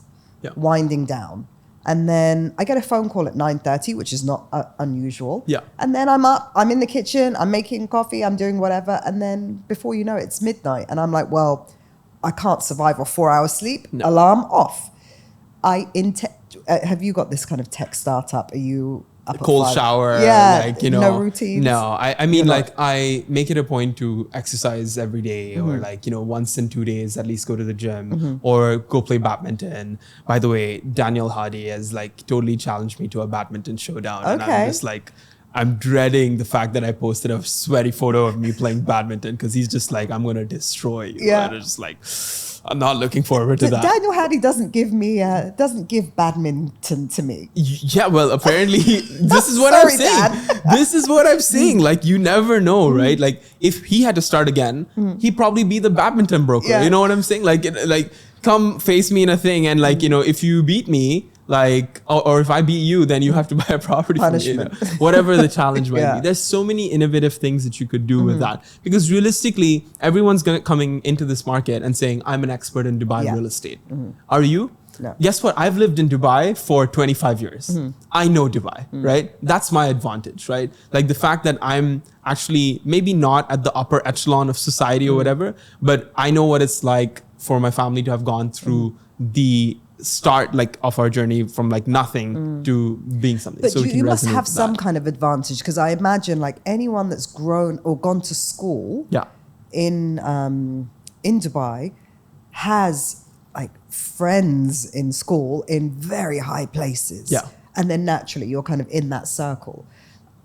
winding down. And then I get a phone call at 9:30, which is not unusual. Yeah. And then I'm up, I'm in the kitchen, I'm making coffee, I'm doing whatever. And then before you know it, it's midnight. And I'm like, well, I can't survive off 4 hours sleep. No. Alarm off. Have you got this kind of tech startup? Are you up at cold 5? shower? Yeah. Like, you know, no routines? No, I mean, like, I make it a point to exercise every day, or like, you know, once in 2 days, at least go to the gym or go play badminton. By the way, Daniel Hardy has like totally challenged me to a badminton showdown. Okay. And I'm just like, I'm dreading the fact that I posted a sweaty photo of me playing badminton, because he's just like, I'm going to destroy you. Yeah. And it's just like, I'm not looking forward to that. Daniel Hardy doesn't give badminton to me. Yeah, well, apparently this is what I'm saying. This is what I'm saying. Like, you never know, right? Like, if he had to start again, he'd probably be the badminton broker. Yeah. You know what I'm saying? Like, come face me in a thing, and like, you know, if you beat me, like, or if I beat you, then you have to buy a property Punishment. from me. Whatever the challenge might be. There's so many innovative things that you could do with that. Because realistically, everyone's coming into this market and saying, I'm an expert in Dubai real estate. Are you? No. Guess what? I've lived in Dubai for 25 years. I know Dubai, right? That's my advantage, right? Like the fact that I'm actually maybe not at the upper echelon of society or whatever, but I know what it's like for my family to have gone through the start like of our journey from like nothing to being something. But so you must have some kind of advantage, because I imagine like anyone that's grown or gone to school in Dubai has like friends in school in very high places. Yeah. And then naturally you're kind of in that circle,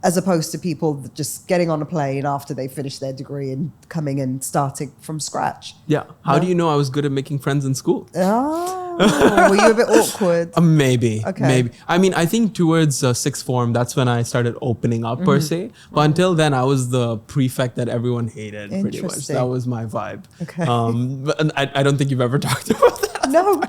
as opposed to people that just getting on a plane after they finish their degree and coming and starting from scratch. Yeah. How do you know I was good at making friends in school? Oh, were you a bit awkward? Maybe. Okay. Maybe. I mean, I think towards sixth form, that's when I started opening up per se. But until then, I was the prefect that everyone hated pretty much. That was my vibe. Okay. But I don't think you've ever talked about that. No.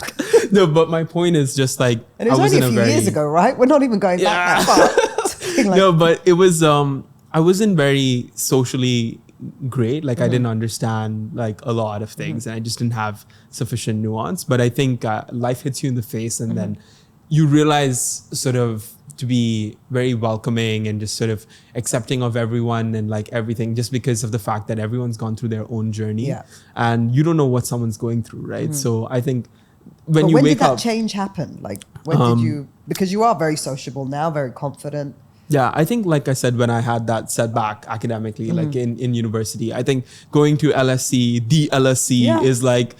No, but my point is just like, and it was only a few years ago, right? We're not even going back that far. Like, no, but it was, I wasn't very socially great. Like I didn't understand like a lot of things, and I just didn't have sufficient nuance. But I think life hits you in the face, and then you realize sort of to be very welcoming and just sort of accepting of everyone and like everything, just because of the fact that everyone's gone through their own journey and you don't know what someone's going through, right? So I think when did that change happen? Like when did you, because you are very sociable now, very confident. Yeah, I think, like I said, when I had that setback academically, like in university, I think going to LSC, the LSC is like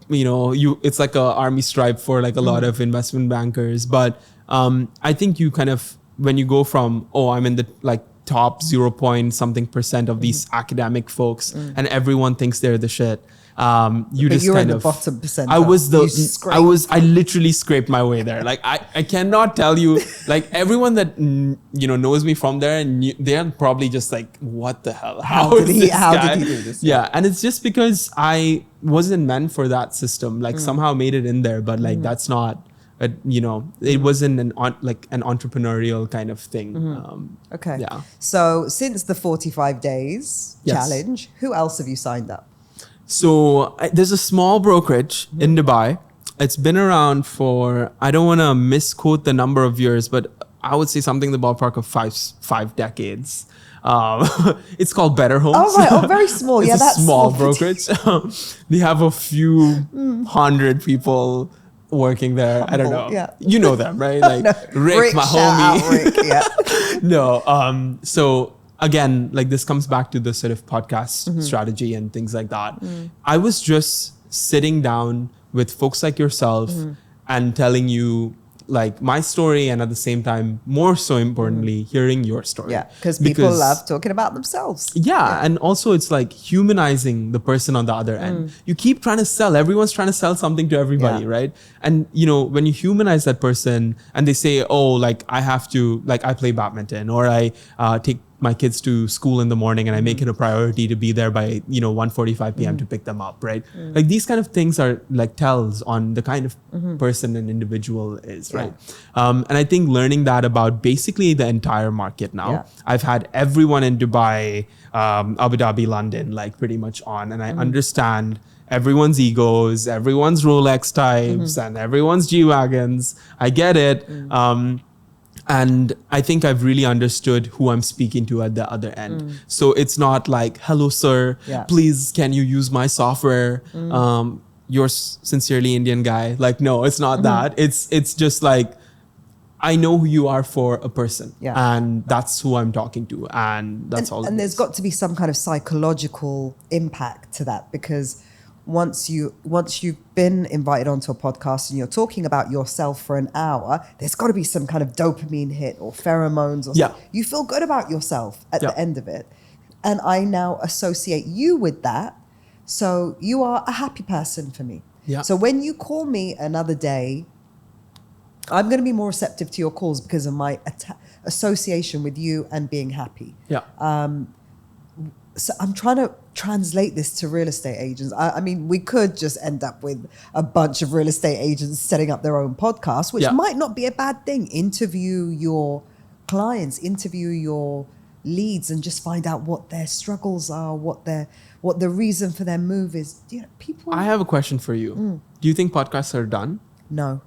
it's like a army stripe for like a lot of investment bankers. But I think you kind of, when you go from, I'm in the like top 0 point something % of these academic folks and everyone thinks they're the shit. You just kind of bottom percentile. I literally scraped my way there. Like I cannot tell you, like everyone that knows me from there, and they're probably just like, what the hell? How did he do this? Yeah, and it's just because I wasn't meant for that system. Like somehow made it in there, but like that's not. It wasn't an entrepreneurial kind of thing. Okay. Yeah. So since the 45 days challenge, who else have you signed up? So there's a small brokerage in Dubai. It's been around for, I don't want to misquote the number of years, but I would say something in the ballpark of five decades. It's called Better Homes. Oh, right. Oh, very small. It's that's a small brokerage. They have a few hundred people working there. I don't know. Yeah. You know them, right? Like Rick, my homie. Rick, No. So again, like this comes back to the sort of podcast strategy and things like that. I was just sitting down with folks like yourself and telling you like my story, and at the same time, more so importantly, hearing your story. Yeah, because people love talking about themselves. Yeah, and also it's like humanizing the person on the other end. You keep trying to sell. Everyone's trying to sell something to everybody, right? And when you humanize that person and they say, oh, like I have to, like I play badminton, or I take my kids to school in the morning and I make it a priority to be there by 1:45 p.m. to pick them up, right? Like these kind of things are like tells on the kind of person an individual is, right? And I think learning that about basically the entire market now. I've had everyone in Dubai, Abu Dhabi, London, like pretty much on, and I understand everyone's egos, everyone's Rolex types, and everyone's G-Wagons. I get it. And I think I've really understood who I'm speaking to at the other end. So it's not like, hello, sir, please, can you use my software? You're sincerely Indian guy. Like, no, it's not that. It's just like, I know who you are for a person. And that's who I'm talking to. And that's all. And there's got to be some kind of psychological impact to that, because once you've been invited onto a podcast and you're talking about yourself for an hour, there's got to be some kind of dopamine hit or pheromones or something. You feel good about yourself at the end of it. And I now associate you with that. So you are a happy person for me. So when you call me another day, I'm going to be more receptive to your calls because of my association with you and being happy. So I'm trying to translate this to real estate agents. I mean, we could just end up with a bunch of real estate agents setting up their own podcasts, which might not be a bad thing. Interview your clients, interview your leads, and just find out what their struggles are, what the reason for their move is. People. I have a question for you. Do you think podcasts are done? No.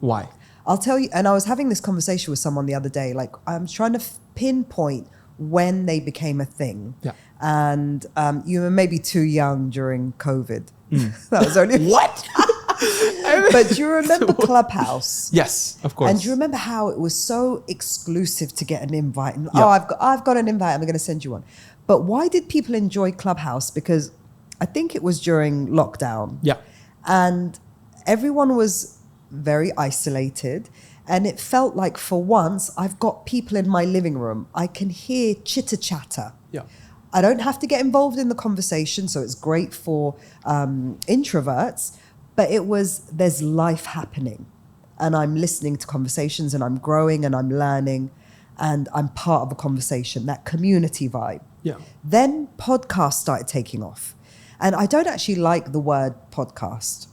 Why? I'll tell you. And I was having this conversation with someone the other day. Like, I'm trying to pinpoint when they became a thing. And you were maybe too young during COVID. That was only what? But do you remember Clubhouse? Yes, of course. And do you remember how it was so exclusive to get an invite? And, I've got an invite. I'm going to send you one. But why did people enjoy Clubhouse? Because I think it was during lockdown. And everyone was very isolated. And it felt like for once, I've got people in my living room. I can hear chitter chatter. I don't have to get involved in the conversation. So it's great for introverts. But there's life happening. And I'm listening to conversations and I'm growing and I'm learning. And I'm part of a conversation, that community vibe. Then podcasts started taking off. And I don't actually like the word podcast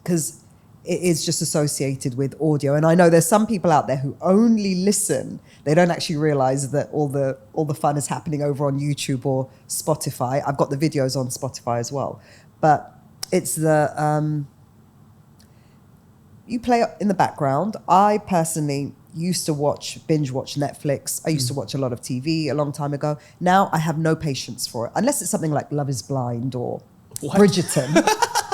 because it is just associated with audio. And I know there's some people out there who only listen. They don't actually realize that all the fun is happening over on YouTube or Spotify. I've got the videos on Spotify as well. But it's you play in the background. I personally used to binge watch Netflix. I used to watch a lot of TV a long time ago. Now I have no patience for it. Unless it's something like Love is Blind or Bridgerton.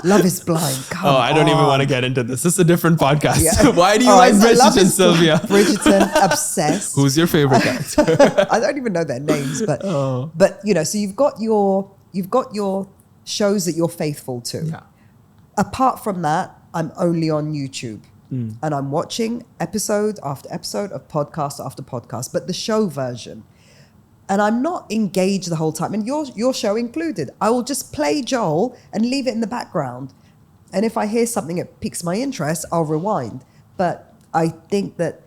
Love is Blind. Come I don't even want to get into this. This is a different podcast. Why do you like Bridgerton, Sylvia? Bridgerton, obsessed. Who's your favorite character? I don't even know their names, but so you've got your shows that you're faithful to. Apart from that, I'm only on YouTube. And I'm watching episode after episode of podcast after podcast, but the show version. And I'm not engaged the whole time. And your show included. I will just play Joel and leave it in the background. And if I hear something that piques my interest, I'll rewind. But I think that,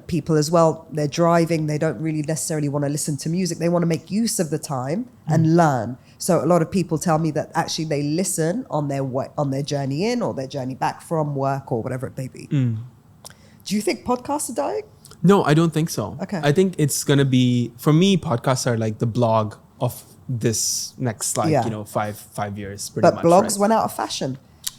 people as well, they're driving. They don't really necessarily want to listen to music. They want to make use of the time and learn. So a lot of people tell me that actually they listen on their journey in or their journey back from work or whatever it may be. Do you think podcasts are dying? No, I don't think so. Okay. I think it's going to be, for me, podcasts are like the blog of this next, 5 years, pretty much. But blogs went out of fashion.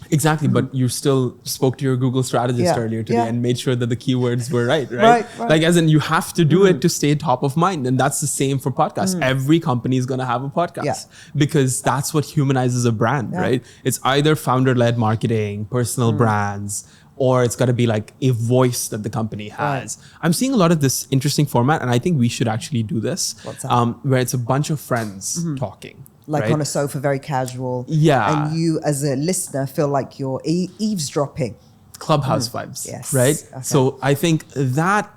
Exactly, but you still spoke to your Google strategist earlier today and made sure that the keywords were right? Like, as in, you have to do it to stay top of mind. And that's the same for podcasts. Every company is going to have a podcast because that's what humanizes a brand, right? It's either founder-led marketing, personal brands, or it's got to be like a voice that the company has. I'm seeing a lot of this interesting format, and I think we should actually do this. What's that? Where it's a bunch of friends talking. Like on a sofa, very casual. Yeah. And you, as a listener, feel like you're eavesdropping. Clubhouse vibes. Yes. Right? Okay. So I think that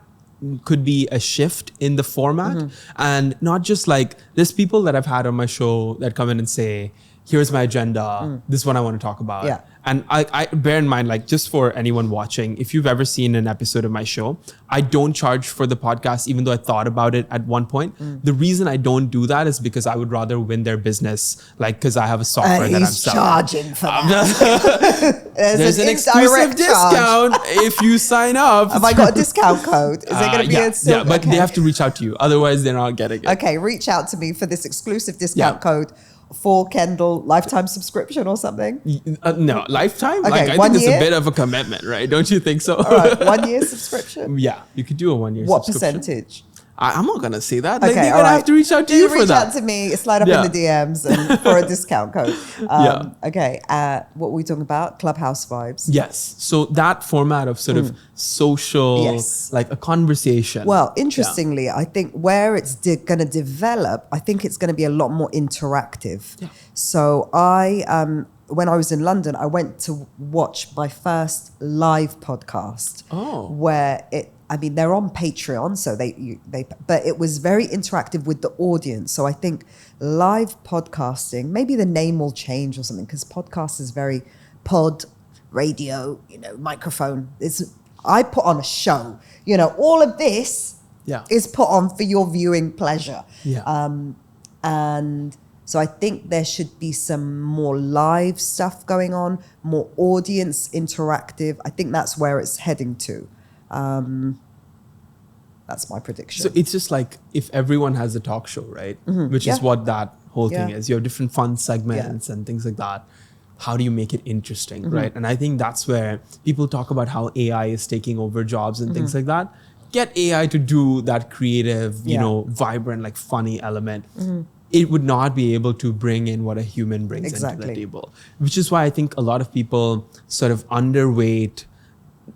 could be a shift in the format. And not just like, there's people that I've had on my show that come in and say, here's my agenda. This is what I want to talk about. And I bear in mind, like, just for anyone watching, if you've ever seen an episode of my show, I don't charge for the podcast, even though I thought about it at one point. The reason I don't do that is because I would rather win their business, like, because I have a software that I'm selling. Charging for that. There's an exclusive discount if you sign up. Have I got a discount code? Is there going to be a Yeah, but they have to reach out to you. Otherwise, they're not getting it. Okay, reach out to me for this exclusive discount code for Kendal, lifetime subscription or something? No, lifetime? Okay, like, I think it's a bit of a commitment, right? Don't you think so? All right, 1 year subscription? Yeah, you could do a 1 year what subscription. What percentage? I'm not going to say that. Like, Okay, they're going to have to reach out to you for that. Reach out to me, slide up in the DMs and for a discount code. Okay, what were we talking about? Clubhouse vibes. Yes. So that format of sort of social, like a conversation. Well, interestingly, I think where it's going to develop, I think it's going to be a lot more interactive. Yeah. So when I was in London, I went to watch my first live podcast. Where they're on Patreon, so but it was very interactive with the audience. So I think live podcasting, maybe the name will change or something, because podcast is very pod, radio, microphone. I put on a show. All of this is put on for your viewing pleasure. And so I think there should be some more live stuff going on, more audience interactive. I think that's where it's heading to. That's my prediction. So it's just like if everyone has a talk show, right? Which is what that whole thing is. You have different fun segments and things like that. How do you make it interesting, right? And I think that's where people talk about how AI is taking over jobs and things like that. Get AI to do that creative, vibrant, like funny element. It would not be able to bring in what a human brings into the table. Which is why I think a lot of people sort of underweight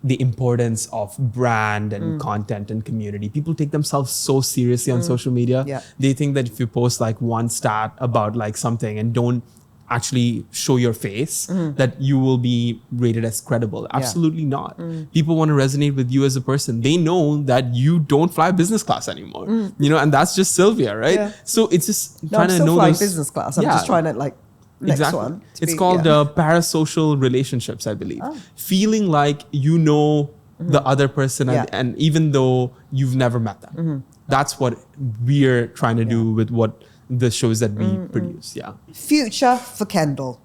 the importance of brand and content and community. People take themselves so seriously on social media. They think that if you post like one stat about like something and don't actually show your face, that you will be rated as credible. Absolutely not. People want to resonate with you as a person. They know that you don't fly business class anymore, and that's just Silvia, right? So it's just trying to know those business class. I'm just trying to next one. It's called parasocial relationships, I believe. Feeling like the other person, and even though you've never met them. That's what we're trying to do with what the shows that we produce. Future for Kendal.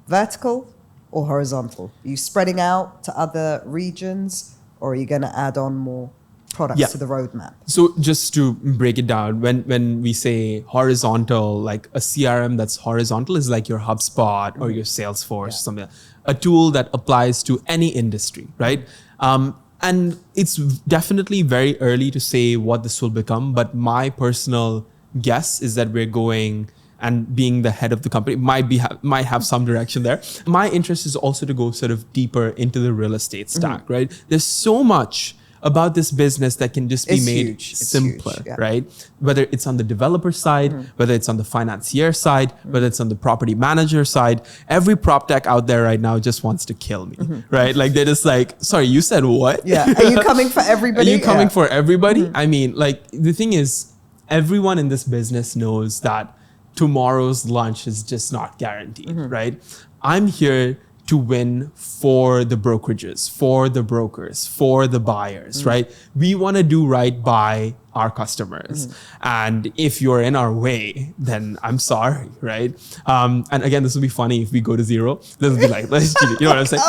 Vertical or horizontal? Are you spreading out to other regions, or are you going to add on more products to the roadmap? So just to break it down, when we say horizontal, like a CRM that's horizontal is like your HubSpot or your Salesforce, something, a tool that applies to any industry, right? And it's definitely very early to say what this will become, but my personal guess is that we're going, and being the head of the company might have some direction there. My interest is also to go sort of deeper into the real estate stack, right? There's so much about this business that can just be made simpler, right? Whether it's on the developer side, whether it's on the financier side, whether it's on the property manager side, every prop tech out there right now just wants to kill me, right? Like they're just like, sorry, you said what? Are you coming for everybody? Are you coming for everybody? I mean, like the thing is, everyone in this business knows that tomorrow's lunch is just not guaranteed, right? I'm here to win for the brokerages, for the brokers, for the buyers, right? We want to do right by our customers. And if you're in our way, then I'm sorry, right? And again, this will be funny if we go to zero. This will be like, let's cheat it. You know what I'm saying?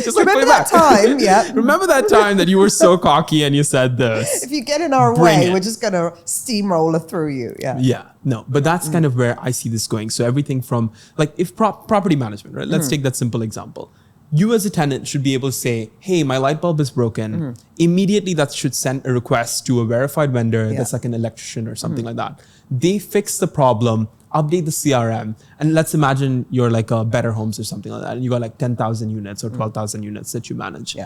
Just like, remember that time? Remember that time that you were so cocky and you said this? If you get in our way, we're just going to steamroller through you. No, but that's kind of where I see this going. So everything from like if property management, right? Let's take that simple example. You as a tenant should be able to say, hey, my light bulb is broken. Immediately that should send a request to a verified vendor that's like an electrician or something like that. They fix the problem, update the CRM, and let's imagine you're like a Better Homes or something like that, and you got like 10,000 units or 12,000 units that you manage.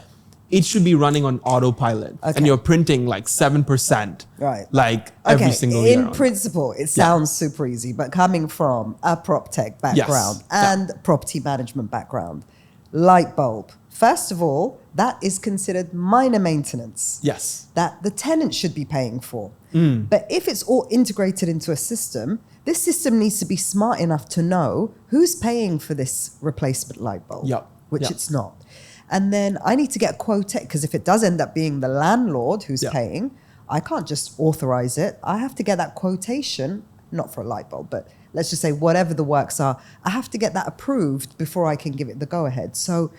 It should be running on autopilot, and you're printing like 7%, like every single year. In principle, it sounds super easy, but coming from a prop tech background and property management background, light bulb. First of all, that is considered minor maintenance. Yes. That the tenant should be paying for. But if it's all integrated into a system, this system needs to be smart enough to know who's paying for this replacement light bulb, which it's not. And then I need to get a quote, because if it does end up being the landlord who's paying, I can't just authorize it. I have to get that quotation, not for a light bulb, but let's just say whatever the works are, I have to get that approved before I can give it the go-ahead. So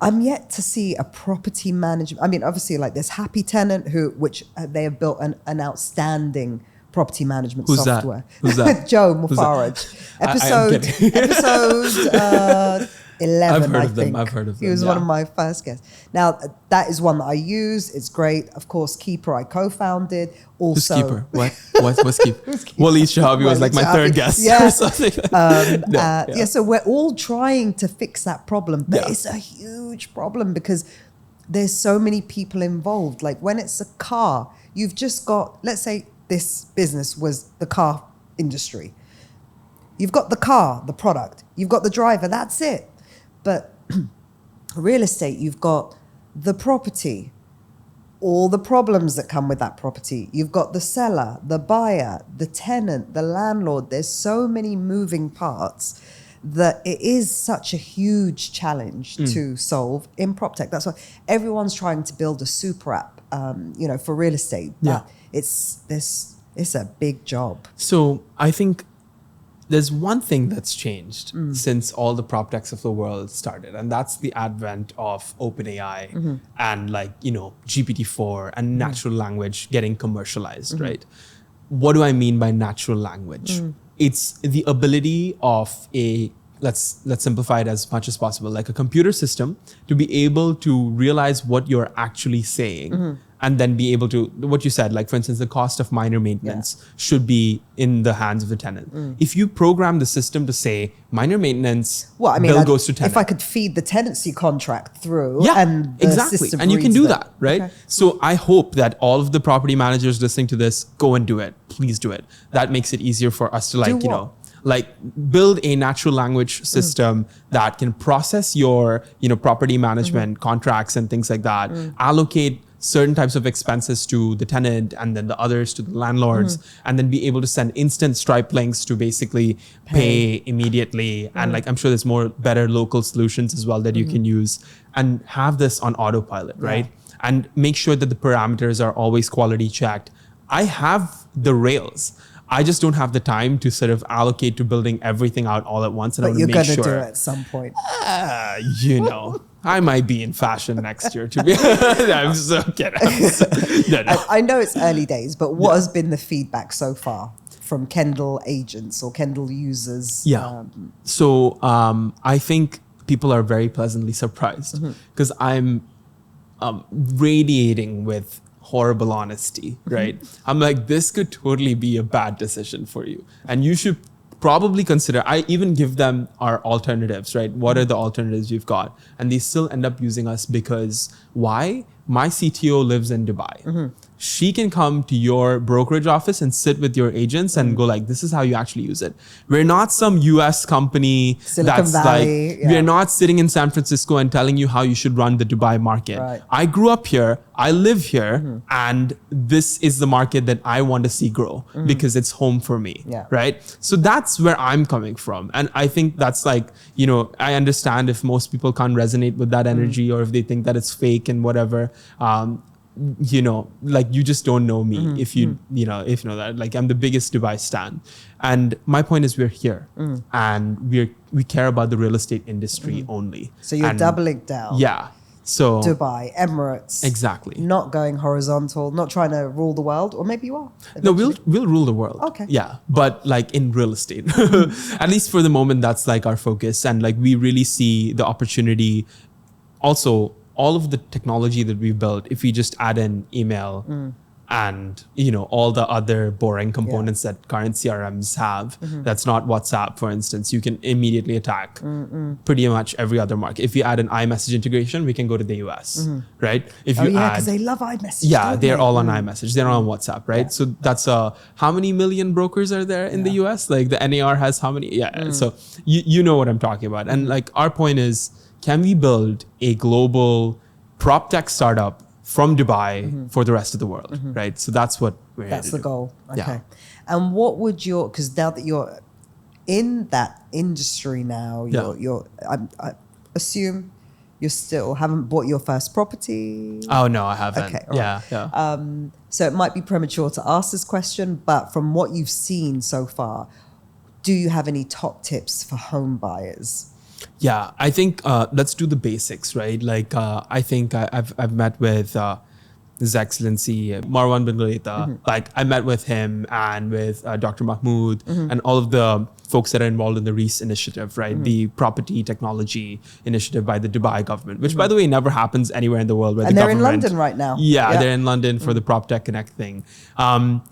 I'm yet to see a property management. I mean, obviously, like this Happy Tenant, which they have built an outstanding property management software. Who's that? Joe Mufaraj. Episode 11, I think. I've heard of them. He was one of my first guests. Now, that is one that I use. It's great. Of course, Keeper I co-founded. Also, who's Keeper? What's Keeper? Waleed Shahabi was like my third guest. Yeah. Or something. So we're all trying to fix that problem. But it's a huge problem because there's so many people involved. Like when it's a car, you've just got, let's say this business was the car industry. You've got the car, the product. You've got the driver. That's it. But real estate, you've got the property, all the problems that come with that property. You've got the seller, the buyer, the tenant, the landlord. There's so many moving parts that it is such a huge challenge to solve in PropTech. That's why everyone's trying to build a super app, for real estate. But it's a big job. So I think there's one thing that's changed since all the prop techs of the world started, and that's the advent of OpenAI and GPT-4 and natural language getting commercialized, right? What do I mean by natural language? It's the ability of let's simplify it as much as possible, like a computer system to be able to realize what you're actually saying and then be able to, what you said, like for instance, the cost of minor maintenance should be in the hands of the tenant. If you program the system to say minor maintenance, bill goes to tenant. If I could feed the tenancy contract through and the system and you can do that, right? Okay. So I hope that all of the property managers listening to this go and do it. Please do it. That makes it easier for us to build a natural language system that can process your, property management contracts and things like that, allocate certain types of expenses to the tenant and then the others to the landlords, and then be able to send instant Stripe links to basically pay immediately. And I'm sure there's better local solutions as well that you can use, and have this on autopilot, right? And make sure that the parameters are always quality checked. I have the rails. I just don't have the time to sort of allocate to building everything out all at once. And but you're going to do it at some point. I might be in fashion next year, to be I'm so kidding. No. I know it's early days, but what has been the feedback so far from Kendal agents or Kendal users? So I think people are very pleasantly surprised because I'm radiating with horrible honesty, right? I'm like, this could totally be a bad decision for you. And you should probably consider, I even give them our alternatives, right? What are the alternatives you've got? And they still end up using us because why? My CTO lives in Dubai. She can come to your brokerage office and sit with your agents and go like, this is how you actually use it. We're not some US company Silicon Valley, we're not sitting in San Francisco and telling you how you should run the Dubai market. Right. I grew up here, I live here, and this is the market that I want to see grow because it's home for me, right? So that's where I'm coming from. And I think that's I understand if most people can't resonate with that energy or if they think that it's fake and whatever. You just don't know me if you know that. I'm the biggest Dubai stan, and my point is we're here and we care about the real estate industry only. So you're doubling down. So Dubai, Emirates, exactly. Not going horizontal, not trying to rule the world, or maybe you are. Eventually. No, we'll rule the world. Okay. Yeah, but in real estate, at least for the moment, that's our focus, and we really see the opportunity. Also, all of the technology that we've built, if we just add in email and all the other boring components that current CRMs have, that's not WhatsApp, for instance, you can immediately attack pretty much every other market. If you add an iMessage integration, we can go to the US, right? If you add, because they love iMessage. They're all on iMessage. They're not on WhatsApp, right? So that's how many million brokers are there in the US? The NAR has how many? So you know what I'm talking about. And our point is, can we build a global prop tech startup from Dubai for the rest of the world, right? So that's what we're That's the do. goal. Okay. Yeah. And what would because now that you're in that industry now, I assume you still haven't bought your first property. Oh, no, I haven't. Okay. Yeah. So it might be premature to ask this question, but from what you've seen so far, do you have any top tips for home buyers? Yeah, I think let's do the basics, right? Like I think I've met with His Excellency Marwan bin Ghalita. Like I met with him and with Dr. Mahmood and all of the folks that are involved in the REIS initiative, right? The property technology initiative by the Dubai government, which by the way never happens anywhere in the world. Where And the they're in government, London right now. Yeah, they're in London for the Prop Tech Connect thing. And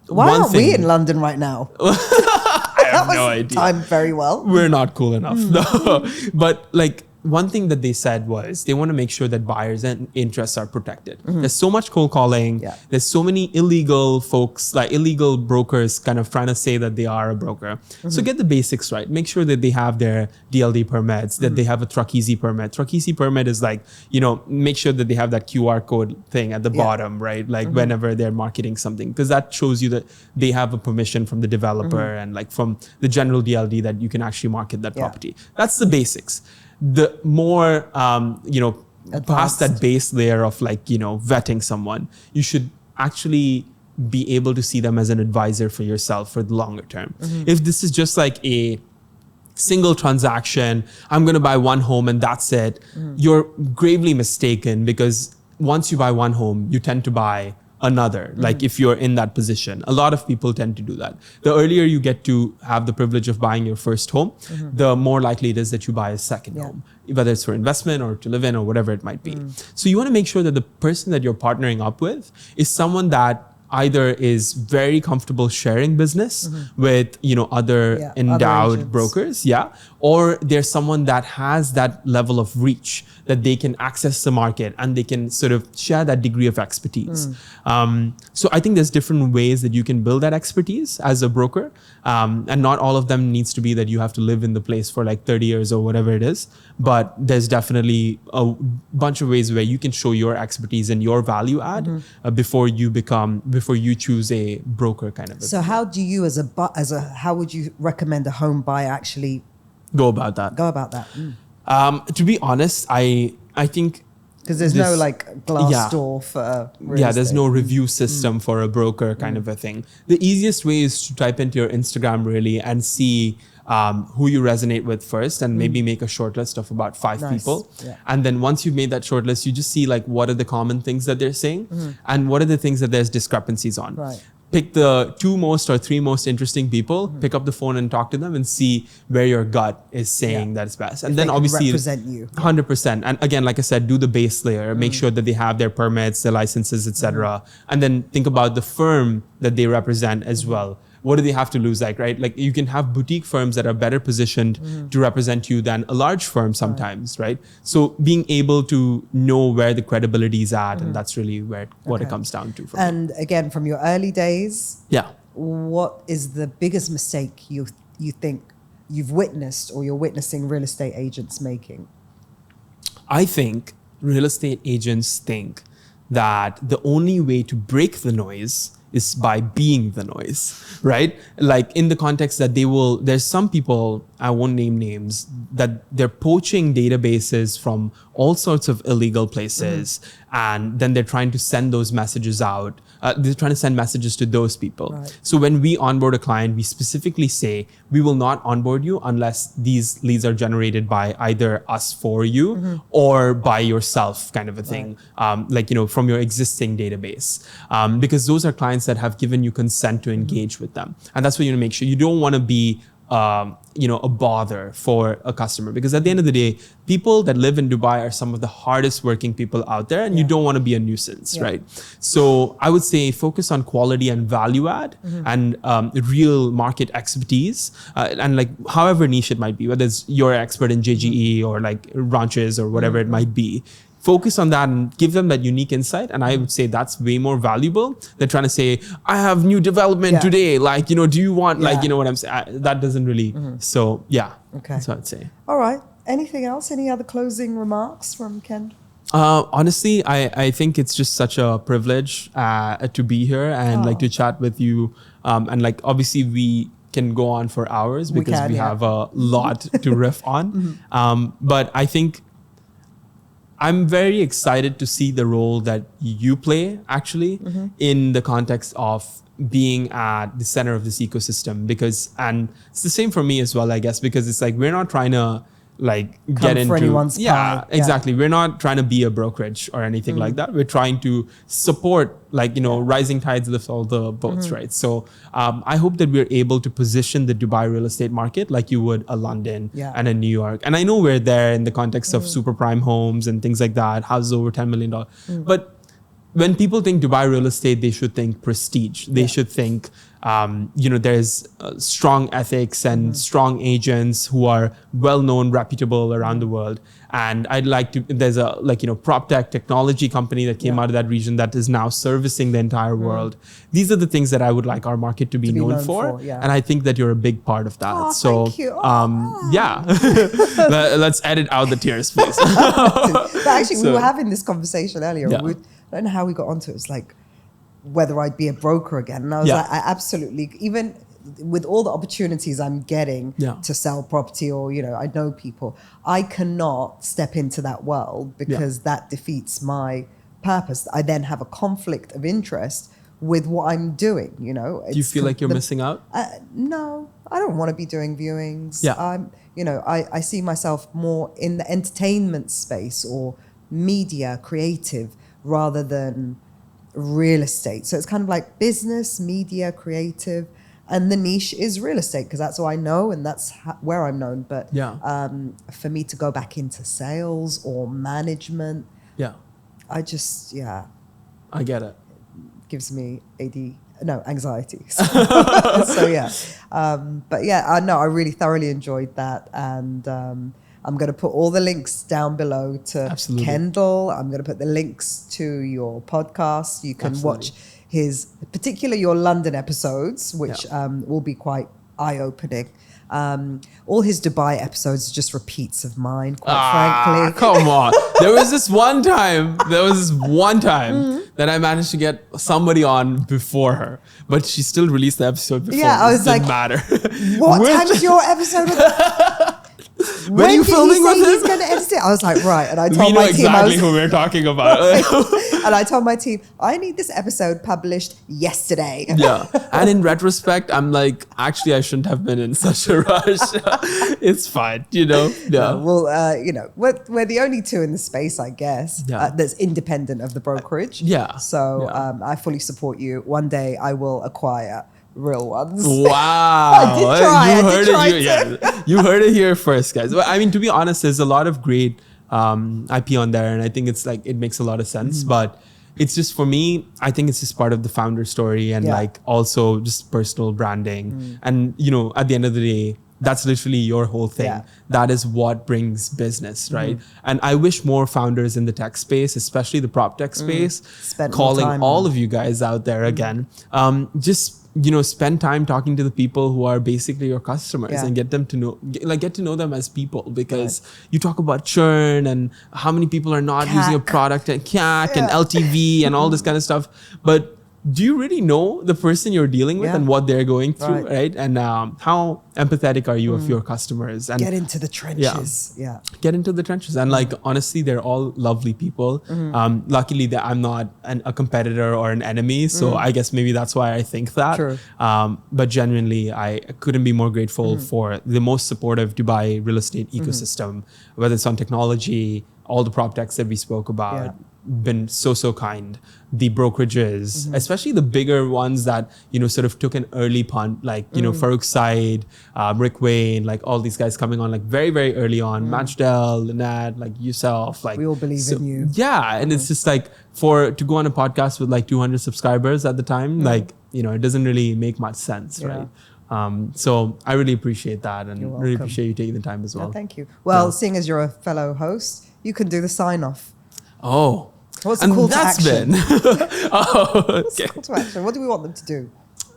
why one aren't thing, we in London right now? I have no idea. Timed very well. We're not cool enough. No. But like one thing that they said was they want to make sure that buyers and interests are protected. There's so much cold calling. Yeah. There's so many illegal folks, like illegal brokers kind of trying to say that they are a broker. So get the basics right. Make sure that they have their DLD permits, that they have a Truck Easy permit. Truck Easy permit is like, make sure that they have that QR code thing at the bottom, right? Like whenever they're marketing something, because that shows you that they have a permission from the developer and like from the general DLD that you can actually market that property. That's the basics. The more, past that base layer of like, vetting someone, you should actually be able to see them as an advisor for yourself for the longer term. If this is just like a single transaction, I'm going to buy one home and that's it, you're gravely mistaken, because once you buy one home, you tend to buy another. Like if you're in that position, a lot of people tend to do that. The earlier you get to have the privilege of buying your first home, the more likely it is that you buy a second home, whether it's for investment or to live in or whatever it might be. So you want to make sure that the person that you're partnering up with is someone that either is very comfortable sharing business with, other endowed other brokers, or there's someone that has that level of reach that they can access the market and they can sort of share that degree of expertise. So I think there's different ways that you can build that expertise as a broker. And not all of them needs to be that you have to live in the place for like 30 years or whatever it is. But there's definitely a bunch of ways where you can show your expertise and your value add before you choose a broker kind of. So how do you how would you recommend a home buyer actually go about that? To be honest, I think because there's no like glass door for real estate. There's no review system for a broker kind of a thing. The easiest way is to type into your Instagram really and see who you resonate with first, and maybe make a short list of about 5 people. And then once you've made that short list, you just see like what are the common things that they're saying and what are the things that there's discrepancies on. Pick the 2 most or 3 most interesting people, pick up the phone and talk to them and see where your gut is saying that is best. And then obviously represent you. 100%. And again, like I said, do the base layer, make sure that they have their permits, their licenses, etc. And then think about the firm that they represent as well. What do they have to lose, right? Like you can have boutique firms that are better positioned to represent you than a large firm sometimes, right? So being able to know where the credibility is at, and that's really what it comes down to. And again, from your early days, what is the biggest mistake you think you've witnessed or you're witnessing real estate agents making? I think real estate agents think that the only way to break the noise is by being the noise, right? Like in the context that there's some people, I won't name names, that they're poaching databases from all sorts of illegal places, and then they're trying to send those messages out. They're trying to send messages to those people. So when we onboard a client, we specifically say, we will not onboard you unless these leads are generated by either us for you or by yourself kind of a thing, from your existing database. Because those are clients that have given you consent to engage with them. And that's what you want to make sure. You don't want to be a bother for a customer, because at the end of the day, people that live in Dubai are some of the hardest working people out there, and you don't want to be a nuisance, right? So I would say focus on quality and value add and real market expertise, and like however niche it might be, whether it's you're an expert in JGE or like ranches or whatever it might be. Focus on that and give them that unique insight. And I would say that's way more valuable than trying to say, I have new development today. Do you want, what I'm saying? That doesn't really, so yeah. Okay. That's what I'd say. All right. Anything else? Any other closing remarks from Ken? Honestly, I think it's just such a privilege to be here and like to chat with you. And like obviously we can go on for hours because we have a lot to riff on. But I think I'm very excited to see the role that you play actually in the context of being at the center of this ecosystem, because, and it's the same for me as well, I guess, because it's like, we're not trying to like get into anyone's pie. Exactly. We're not trying to be a brokerage or anything like that. We're trying to support, like, you know, rising tides lift all the boats, right? So I hope that we're able to position the Dubai real estate market like you would a London and a New York. And I know we're there in the context of super prime homes and things like that, houses over $10 million. But when people think Dubai real estate, they should think prestige. They should think, you know, there's strong ethics and strong agents who are well-known, reputable around the world. And I'd like to, there's a, like, you know, prop tech technology company that came out of that region that is now servicing the entire world. These are the things that I would like our market to be known for. And I think that you're a big part of that. So, thank you. yeah, let's edit out the tears, please. But actually, we were having this conversation earlier. I don't know how we got onto it. It's like whether I'd be a broker again. And I was like, I absolutely, even with all the opportunities I'm getting to sell property, or, you know, I know people, I cannot step into that world because that defeats my purpose. I then have a conflict of interest with what I'm doing, you know. Do you feel like you're missing out? No, I don't want to be doing viewings. You know, I see myself more in the entertainment space or media, creative, rather than real estate. So it's kind of like business, media, creative, and the niche is real estate because that's all I know and that's where I'm known. But for me to go back into sales or management, I just, I get it. Gives me anxiety. So yeah. But yeah, no, I really thoroughly enjoyed that. And I'm going to put all the links down below to Kendal. I'm going to put the links to your podcast. You can watch particularly your London episodes, which will be quite eye-opening. All his Dubai episodes are just repeats of mine, quite frankly. Come on. There was this one time that I managed to get somebody on before her, but she still released the episode before. Yeah, I was like, matter. What time is your episode? When are you filming with him? He's going to edit it? I was like, right. And I told my team, exactly who we're talking about. And I told my team, I need this episode published yesterday. Yeah. And in retrospect, I'm like, actually, I shouldn't have been in such a rush. It's fine, you know? Yeah. Well, you know, we're the only two in the space, I guess, that's independent of the brokerage. Yeah. So I fully support you. One day I will acquire real ones. Wow. You heard it here first, guys. But I mean, to be honest, there's a lot of great IP on there, and I think it's like, it makes a lot of sense. But it's just, for me, I think it's just part of the founder story and like also just personal branding. And, you know, at the end of the day, that's literally your whole thing. That is what brings business, right? And I wish more founders in the tech space, especially the prop tech space, calling all of you guys out there again, just, you know, spend time talking to the people who are basically your customers and get them to know, get to know them as people, because you talk about churn and how many people are not using a product and CAC and LTV and all this kind of stuff. But do you really know the person you're dealing with and what they're going through, right? And how empathetic are you of your customers? And get into the trenches. Get into the trenches. And like, honestly, they're all lovely people. Luckily that I'm not a competitor or an enemy. So I guess maybe that's why I think that. True. But genuinely, I couldn't be more grateful for the most supportive Dubai real estate ecosystem, whether it's on technology, all the prop techs that we spoke about. Been so kind. The brokerages, especially the bigger ones that, you know, sort of took an early punt, like, you know, Farouk Said, Rick Wayne, like all these guys coming on like very, very early on. Majdel, Lynette, like yourself, like we all believe in you. Yeah. And it's just like, to go on a podcast with like 200 subscribers at the time, like, you know, it doesn't really make much sense, right? So I really appreciate that, and really appreciate you taking the time as well. Thank you. Well, seeing as you're a fellow host, you can do the sign off. Oh. What's the call to action? What's the call to action? What do we want them to do?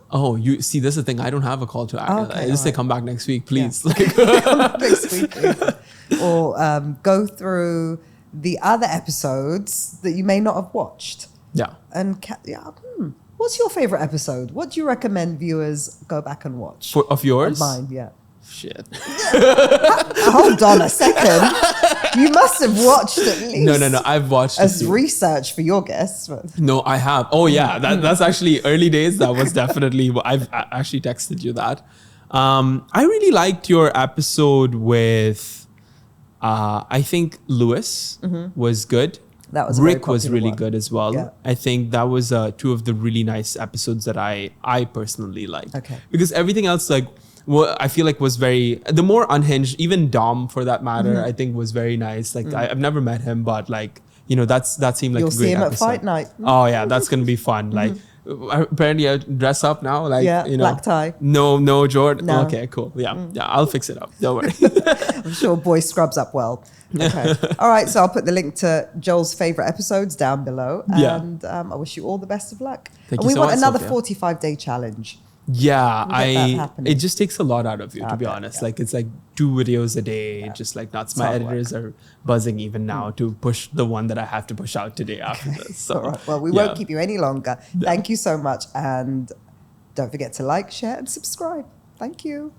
Oh, you see, this is the thing. I don't have a call to action. I just say, come back next week, please. Next week. or go through the other episodes that you may not have watched. Yeah. And what's your favorite episode? What do you recommend viewers go back and watch? Of yours? Of mine, yeah. Shit. Hold on a second. You must have watched at least. No. I've watched as research for your guests. No, I have. Oh yeah, that's actually early days. That was definitely. I've actually texted you that. I really liked your episode with. I think Lewis was good. That was Rick was really good as well. Yeah. I think that was two of the really nice episodes that I personally liked. Okay. Because everything else, like, well, I feel like was the more unhinged, even Dom for that matter, I think was very nice. Like I've never met him, but like, that seemed like You'll a great see him episode. at fight night. Oh yeah, that's going to be fun. Like apparently I dress up now. Like, black tie. No, Jordan. No. Okay, cool. Yeah. I'll fix it up. Don't worry. I'm sure boy scrubs up well. Okay. All right. So I'll put the link to Joel's favorite episodes down below. And I wish you all the best of luck. Thank and you we so want much, another Sophia. 45-day challenge. Yeah, happening. it just takes a lot out of you, to be honest. Like it's like 2 videos a day, just like nuts. My editors are buzzing even now to push the one that I have to push out today after this. So, all right. Well, we won't keep you any longer. Thank you so much. And don't forget to like, share, and subscribe. Thank you.